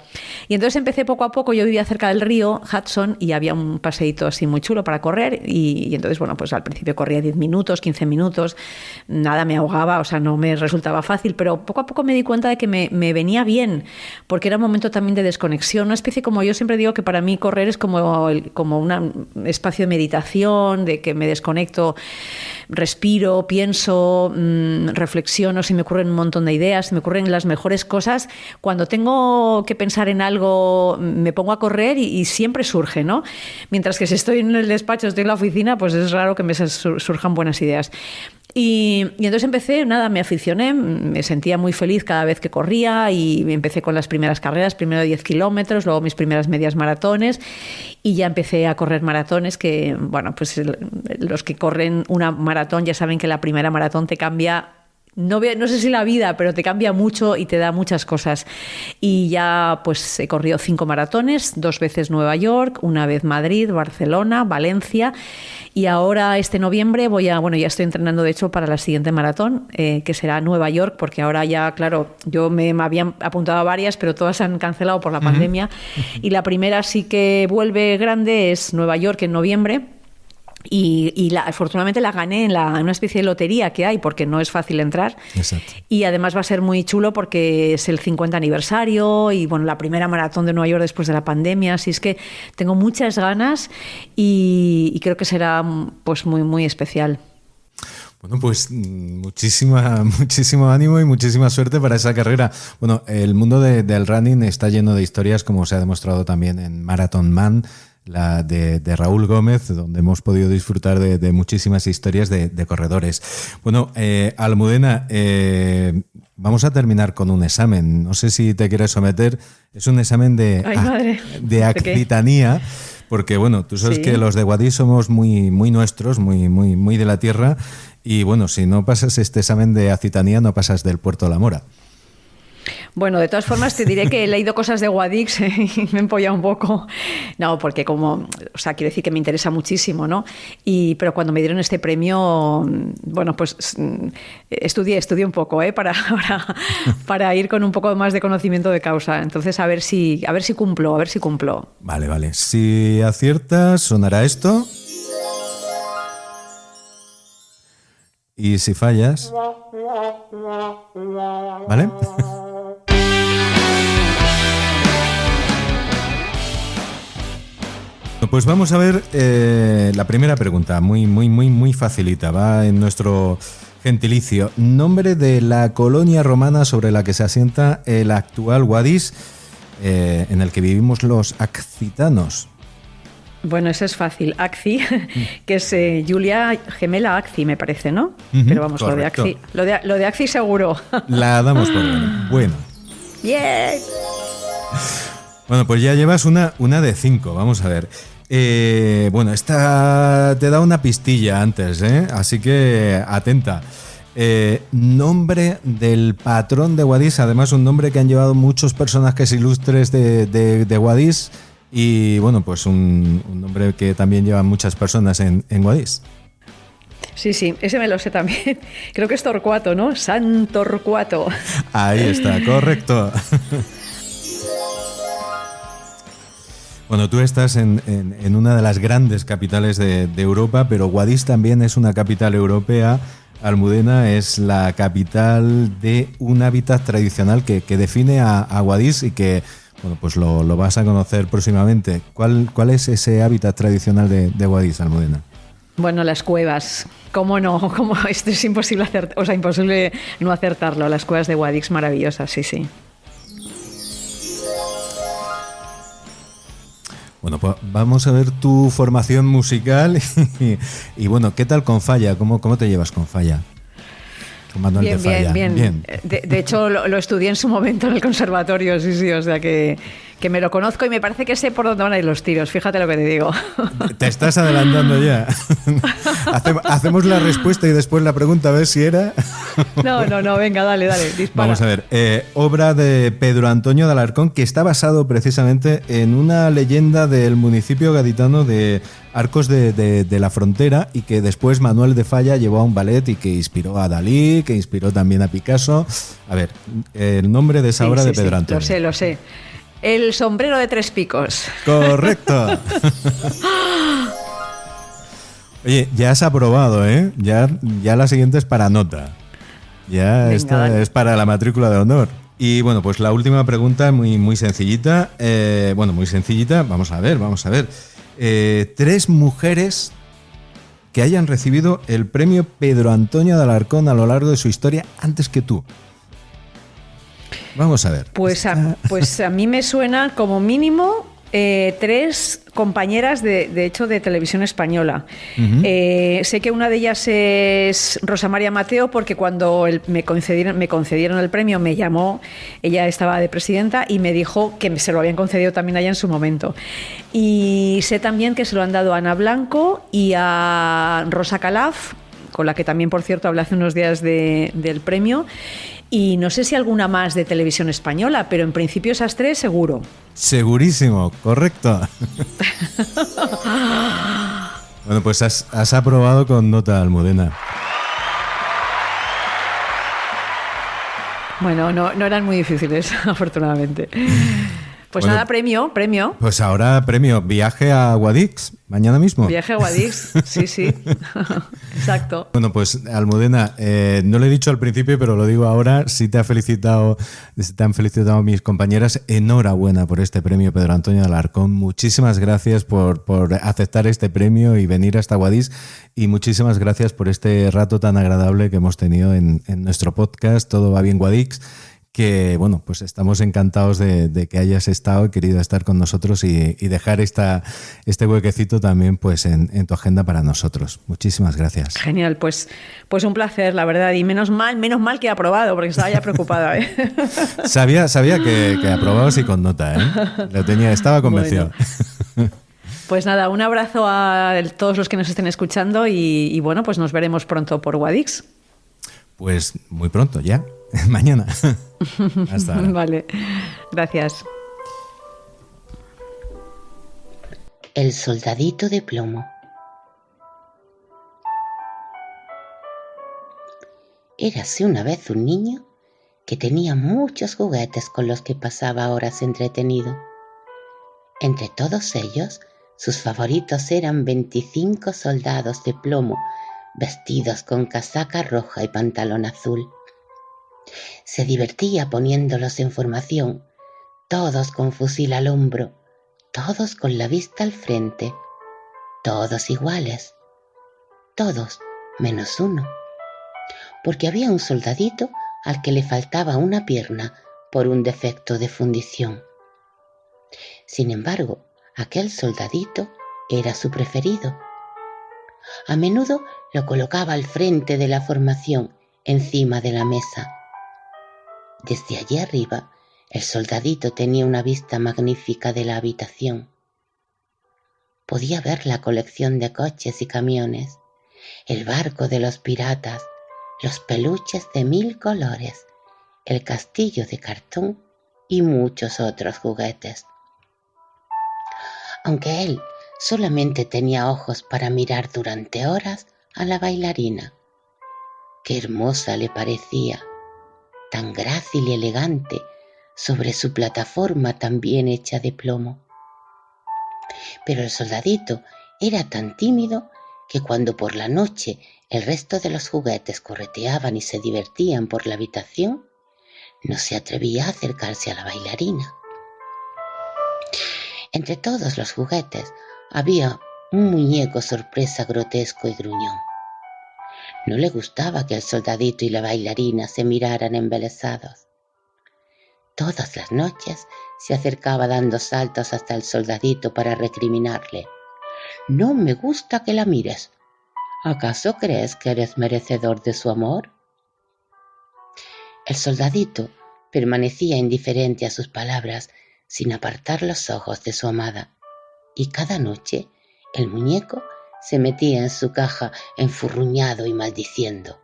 Y entonces empecé poco a poco, yo vivía cerca del río Hudson y había un paseíto así muy chulo para correr, y entonces, bueno, pues al principio corría 10 minutos, 15 minutos, nada me ahogaba, o sea, no me resultaba fácil, pero poco a poco me di cuenta de que me venía bien, porque era un momento también de desconexión, una especie, como yo siempre digo, que para mí correr es como un espacio de meditación, de que me desconecto, respiro, pienso, reflexiono, se me ocurren un montón de ideas, se me ocurren las mejores cosas. Cuando tengo que pensar en algo, me pongo a correr y siempre surge, ¿no? Mientras que si estoy en el despacho, estoy en la oficina, pues es raro que me surjan buenas ideas. Y entonces empecé, me aficioné, me sentía muy feliz cada vez que corría, y empecé con las primeras carreras, primero 10 kilómetros, luego mis primeras medias maratones, y ya empecé a correr maratones que, bueno, pues los que corren una maratón ya saben que la primera maratón te cambia. No sé si la vida, pero te cambia mucho y te da muchas cosas. Y ya pues he corrido 5 maratones, 2 veces Nueva York, una vez Madrid, Barcelona, Valencia, y ahora este noviembre ya estoy entrenando de hecho para la siguiente maratón, que será Nueva York, porque ahora ya, claro, yo me habían apuntado a varias, pero todas se han cancelado por la pandemia, y la primera sí que vuelve grande, es Nueva York en noviembre. Y afortunadamente la gané en una especie de lotería que hay, porque no es fácil entrar. Exacto. Y además va a ser muy chulo porque es el 50 aniversario y bueno, la primera maratón de Nueva York después de la pandemia, así es que tengo muchas ganas y creo que será pues muy, muy especial. Bueno, pues muchísimo ánimo y muchísima suerte para esa carrera. Bueno, el mundo del running está lleno de historias, como se ha demostrado también en Marathon Man, la de Raúl Gómez, donde hemos podido disfrutar de muchísimas historias de corredores. Bueno, Almudena, vamos a terminar con un examen. No sé si te quieres someter. Es un examen de accitanía, porque bueno, tú sabes que los de Guadix somos muy, muy nuestros, muy de la tierra, y bueno, si no pasas este examen de accitanía, no pasas del Puerto de la Mora. Bueno, de todas formas te diré que he leído cosas de Guadix y me he empollado un poco. No, porque quiero decir que me interesa muchísimo, ¿no? Pero cuando me dieron este premio, bueno, pues estudié un poco, para ir con un poco más de conocimiento de causa. Entonces, a ver si cumplo. Vale. Si aciertas, sonará esto. Y si fallas, ¿vale? Pues vamos a ver la primera pregunta, muy facilita, va en nuestro gentilicio. Nombre de la colonia romana sobre la que se asienta el actual Guadix, en el que vivimos los accitanos. Bueno, eso es fácil. Acci, que es Julia Gemela Acci, me parece, ¿no? Pero vamos, correcto. Lo de Acci seguro. La damos por bueno. ¡Yeah! Bueno, pues ya llevas una de 5. Vamos a ver. Bueno, esta te da una pistilla antes, así que atenta. Nombre del patrón de Guadix, además un nombre que han llevado muchos personajes ilustres de Guadix. Y bueno, pues un nombre que también llevan muchas personas en Guadix. Sí, ese me lo sé también. Creo que es Torcuato, ¿no? San Torcuato. Ahí está, correcto. Bueno, tú estás en una de las grandes capitales de Europa, pero Guadix también es una capital europea. Almudena es la capital de un hábitat tradicional que define a Guadix y que, bueno, pues lo vas a conocer próximamente. ¿Cuál es ese hábitat tradicional de Guadix, Almudena? Bueno, las cuevas. ¿Cómo no? Esto es imposible imposible no acertarlo. Las cuevas de Guadix, maravillosas, sí. Bueno, pues vamos a ver tu formación musical y bueno, ¿qué tal con Falla? ¿Cómo te llevas con Falla? Con Manuel de Falla. Bien. De hecho, lo estudié en su momento en el conservatorio, sí, o sea que me lo conozco y me parece que sé por dónde van a ir los tiros, fíjate lo que te digo. Te estás adelantando ya. Hacemos la respuesta y después la pregunta a ver si era. No, venga, dale, dispara. Vamos a ver, obra de Pedro Antonio de Alarcón, que está basado precisamente en una leyenda del municipio gaditano de Arcos de la Frontera y que después Manuel de Falla llevó a un ballet y que inspiró a Dalí, que inspiró también a Picasso. A ver, el nombre de esa obra de Pedro Antonio. Lo sé. El sombrero de 3 picos. Correcto. Oye, ya has aprobado, ¿eh? Ya la siguiente es para nota. Ya venga, esta dale. Es para la matrícula de honor. Y bueno, pues la última pregunta, muy sencillita. Muy sencillita. Vamos a ver. 3 mujeres que hayan recibido el premio Pedro Antonio de Alarcón a lo largo de su historia antes que tú. Vamos a ver. Pues a mí me suena como mínimo 3 compañeras de hecho de Televisión Española. Uh-huh. Sé que una de ellas es Rosa María Mateo porque cuando me concedieron el premio me llamó, ella estaba de presidenta y me dijo que se lo habían concedido también allá en su momento. Y sé también que se lo han dado a Ana Blanco y a Rosa Calaf, con la que también, por cierto, hablé hace unos días del premio. Y no sé si alguna más de Televisión Española, pero en principio esas 3 seguro. Segurísimo, correcto. Bueno, pues has aprobado con nota, Almudena. Bueno, no eran muy difíciles, afortunadamente. Pues bueno, nada, premio. Pues ahora premio, viaje a Guadix, mañana mismo. Viaje a Guadix, sí, exacto. Bueno, pues Almudena, no lo he dicho al principio, pero lo digo ahora, sí te han felicitado mis compañeras. Enhorabuena por este premio, Pedro Antonio de Alarcón. Muchísimas gracias por aceptar este premio y venir hasta Guadix. Y muchísimas gracias por este rato tan agradable que hemos tenido en nuestro podcast, Todo va bien Guadix, que bueno, pues estamos encantados de que hayas estado y querido estar con nosotros y dejar este huequecito también pues en tu agenda para nosotros. Muchísimas gracias. Genial, pues un placer, la verdad, y menos mal que he aprobado, porque estaba ya preocupada, ¿eh? Sabía que aprobabas y con nota, ¿eh? Estaba convencido. Bueno. Pues nada, un abrazo a todos los que nos estén escuchando y bueno, pues nos veremos pronto por Guadix. Pues muy pronto, ya. Mañana. Hasta ahora. Vale, gracias. El soldadito de plomo. Érase una vez un niño que tenía muchos juguetes con los que pasaba horas entretenido. Entre todos ellos, sus favoritos eran 25 soldados de plomo vestidos con casaca roja y pantalón azul. Se divertía poniéndolos en formación, todos con fusil al hombro, todos con la vista al frente, todos iguales, todos menos uno, porque había un soldadito al que le faltaba una pierna por un defecto de fundición. Sin embargo, aquel soldadito era su preferido. A menudo lo colocaba al frente de la formación, encima de la mesa. Desde allí arriba, el soldadito tenía una vista magnífica de la habitación. Podía ver la colección de coches y camiones, el barco de los piratas, los peluches de 1000 colores, el castillo de cartón y muchos otros juguetes. Aunque él solamente tenía ojos para mirar durante horas a la bailarina. Qué hermosa le parecía, tan grácil y elegante sobre su plataforma tan bien hecha de plomo. Pero el soldadito era tan tímido que cuando por la noche el resto de los juguetes correteaban y se divertían por la habitación, no se atrevía a acercarse a la bailarina. Entre todos los juguetes había un muñeco sorpresa grotesco y gruñón. No le gustaba que el soldadito y la bailarina se miraran embelesados. Todas las noches se acercaba dando saltos hasta el soldadito para recriminarle. «No me gusta que la mires. ¿Acaso crees que eres merecedor de su amor?» El soldadito permanecía indiferente a sus palabras sin apartar los ojos de su amada, y cada noche el muñeco se metía en su caja enfurruñado y maldiciendo.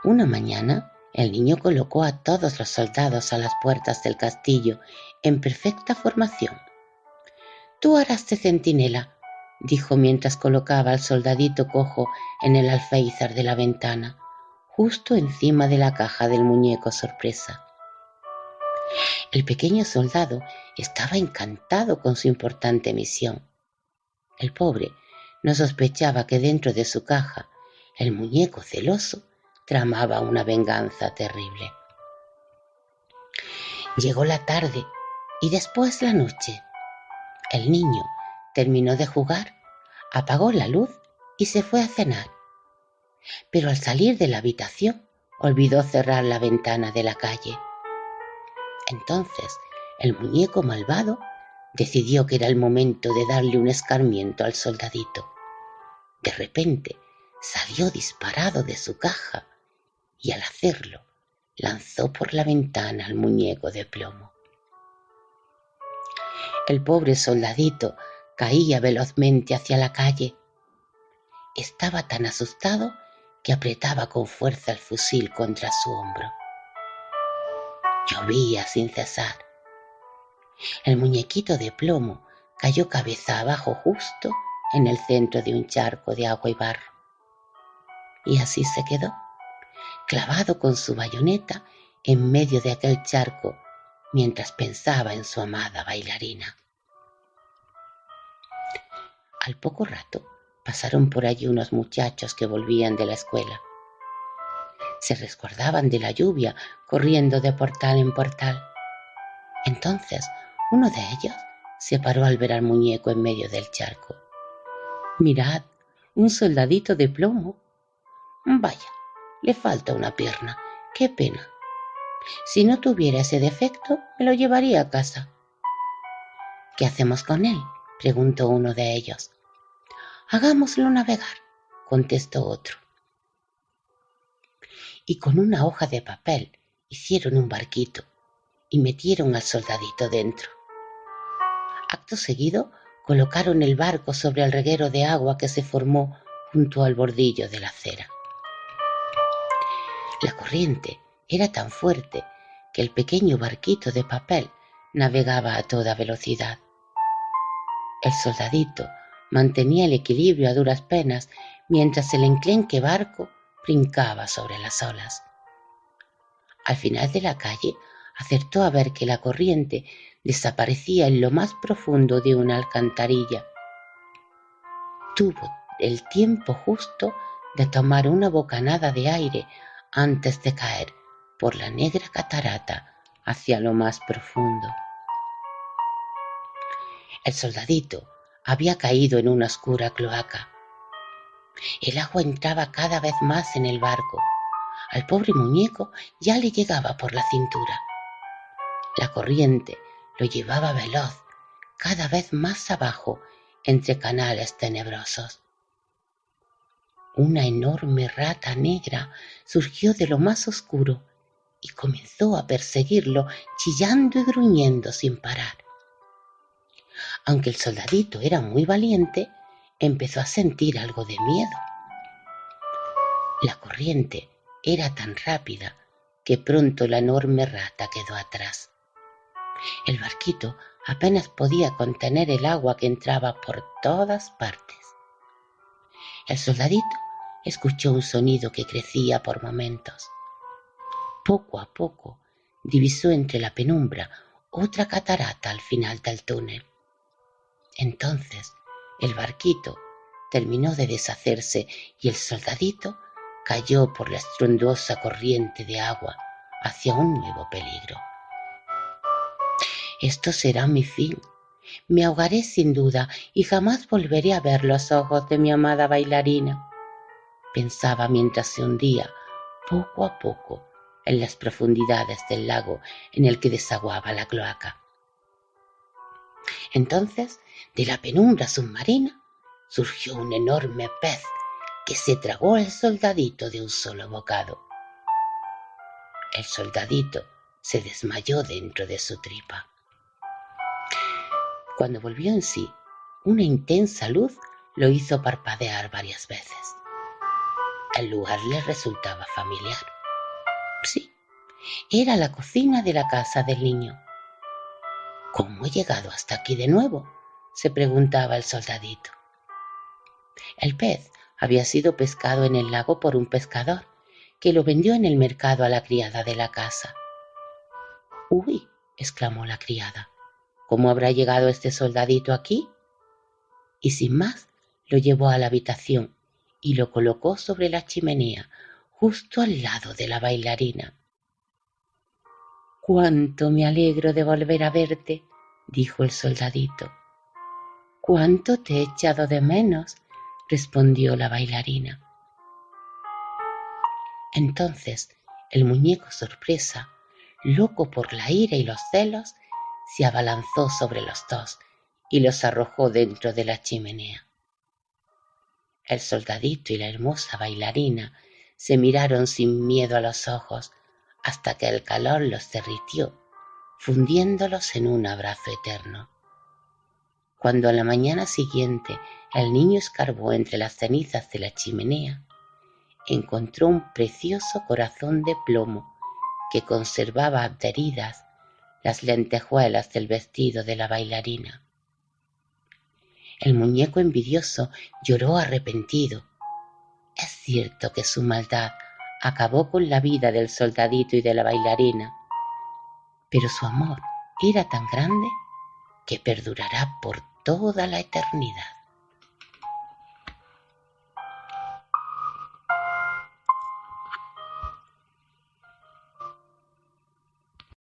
Una mañana el niño colocó a todos los soldados a las puertas del castillo en perfecta formación. «Tú harás de centinela», dijo mientras colocaba al soldadito cojo en el alféizar de la ventana, justo encima de la caja del muñeco sorpresa. El pequeño soldado estaba encantado con su importante misión. El pobre no sospechaba que dentro de su caja el muñeco celoso tramaba una venganza terrible. Llegó la tarde y después la noche. El niño terminó de jugar, apagó la luz y se fue a cenar. Pero al salir de la habitación olvidó cerrar la ventana de la calle. Entonces el muñeco malvado decidió que era el momento de darle un escarmiento al soldadito. De repente salió disparado de su caja y al hacerlo lanzó por la ventana al muñeco de plomo. El pobre soldadito caía velozmente hacia la calle. Estaba tan asustado que apretaba con fuerza el fusil contra su hombro. Llovía sin cesar. El muñequito de plomo cayó cabeza abajo justo en el centro de un charco de agua y barro. Y así se quedó, clavado con su bayoneta en medio de aquel charco mientras pensaba en su amada bailarina. Al poco rato pasaron por allí unos muchachos que volvían de la escuela. Se resguardaban de la lluvia corriendo de portal en portal. Entonces uno de ellos se paró al ver al muñeco en medio del charco. «Mirad, un soldadito de plomo. Vaya, le falta una pierna. ¡Qué pena! Si no tuviera ese defecto, me lo llevaría a casa. ¿Qué hacemos con él?, preguntó uno de ellos. Hagámoslo navegar, contestó otro. Y con una hoja de papel hicieron un barquito y metieron al soldadito dentro. Acto seguido, colocaron el barco sobre el reguero de agua que se formó junto al bordillo de la acera. La corriente era tan fuerte que el pequeño barquito de papel navegaba a toda velocidad. El soldadito mantenía el equilibrio a duras penas mientras el enclenque barco brincaba sobre las olas. Al final de la calle acertó a ver que la corriente desaparecía en lo más profundo de una alcantarilla. Tuvo el tiempo justo de tomar una bocanada de aire antes de caer por la negra catarata hacia lo más profundo. El soldadito había caído en una oscura cloaca. El agua entraba cada vez más en el barco. Al pobre muñeco ya le llegaba por la cintura. La corriente lo llevaba veloz, cada vez más abajo, entre canales tenebrosos. Una enorme rata negra surgió de lo más oscuro y comenzó a perseguirlo, chillando y gruñendo sin parar. Aunque el soldadito era muy valiente, empezó a sentir algo de miedo. La corriente era tan rápida que pronto la enorme rata quedó atrás. El barquito apenas podía contener el agua que entraba por todas partes. El soldadito escuchó un sonido que crecía por momentos. Poco a poco divisó entre la penumbra otra catarata al final del túnel. Entonces el barquito terminó de deshacerse y el soldadito cayó por la estruendosa corriente de agua hacia un nuevo peligro. Esto será mi fin. Me ahogaré sin duda y jamás volveré a ver los ojos de mi amada bailarina, pensaba mientras se hundía poco a poco en las profundidades del lago en el que desaguaba la cloaca. Entonces, de la penumbra submarina surgió un enorme pez que se tragó al soldadito de un solo bocado. El soldadito se desmayó dentro de su tripa. Cuando volvió en sí, una intensa luz lo hizo parpadear varias veces. El lugar le resultaba familiar. Sí, era la cocina de la casa del niño. ¿Cómo he llegado hasta aquí de nuevo?, se preguntaba el soldadito. El pez había sido pescado en el lago por un pescador, que lo vendió en el mercado a la criada de la casa. «¡Uy!», exclamó la criada, «¿cómo habrá llegado este soldadito aquí?». Y sin más, lo llevó a la habitación y lo colocó sobre la chimenea, justo al lado de la bailarina. «¡Cuánto me alegro de volver a verte!», dijo el soldadito. «¡Cuánto te he echado de menos!», respondió la bailarina. Entonces el muñeco sorpresa, loco por la ira y los celos, se abalanzó sobre los dos y los arrojó dentro de la chimenea. El soldadito y la hermosa bailarina se miraron sin miedo a los ojos hasta que el calor los derritió, fundiéndolos en un abrazo eterno. Cuando a la mañana siguiente el niño escarbó entre las cenizas de la chimenea, encontró un precioso corazón de plomo que conservaba adheridas las lentejuelas del vestido de la bailarina. El muñeco envidioso lloró arrepentido. Es cierto que su maldad acabó con la vida del soldadito y de la bailarina, pero su amor era tan grande que perdurará por toda la eternidad.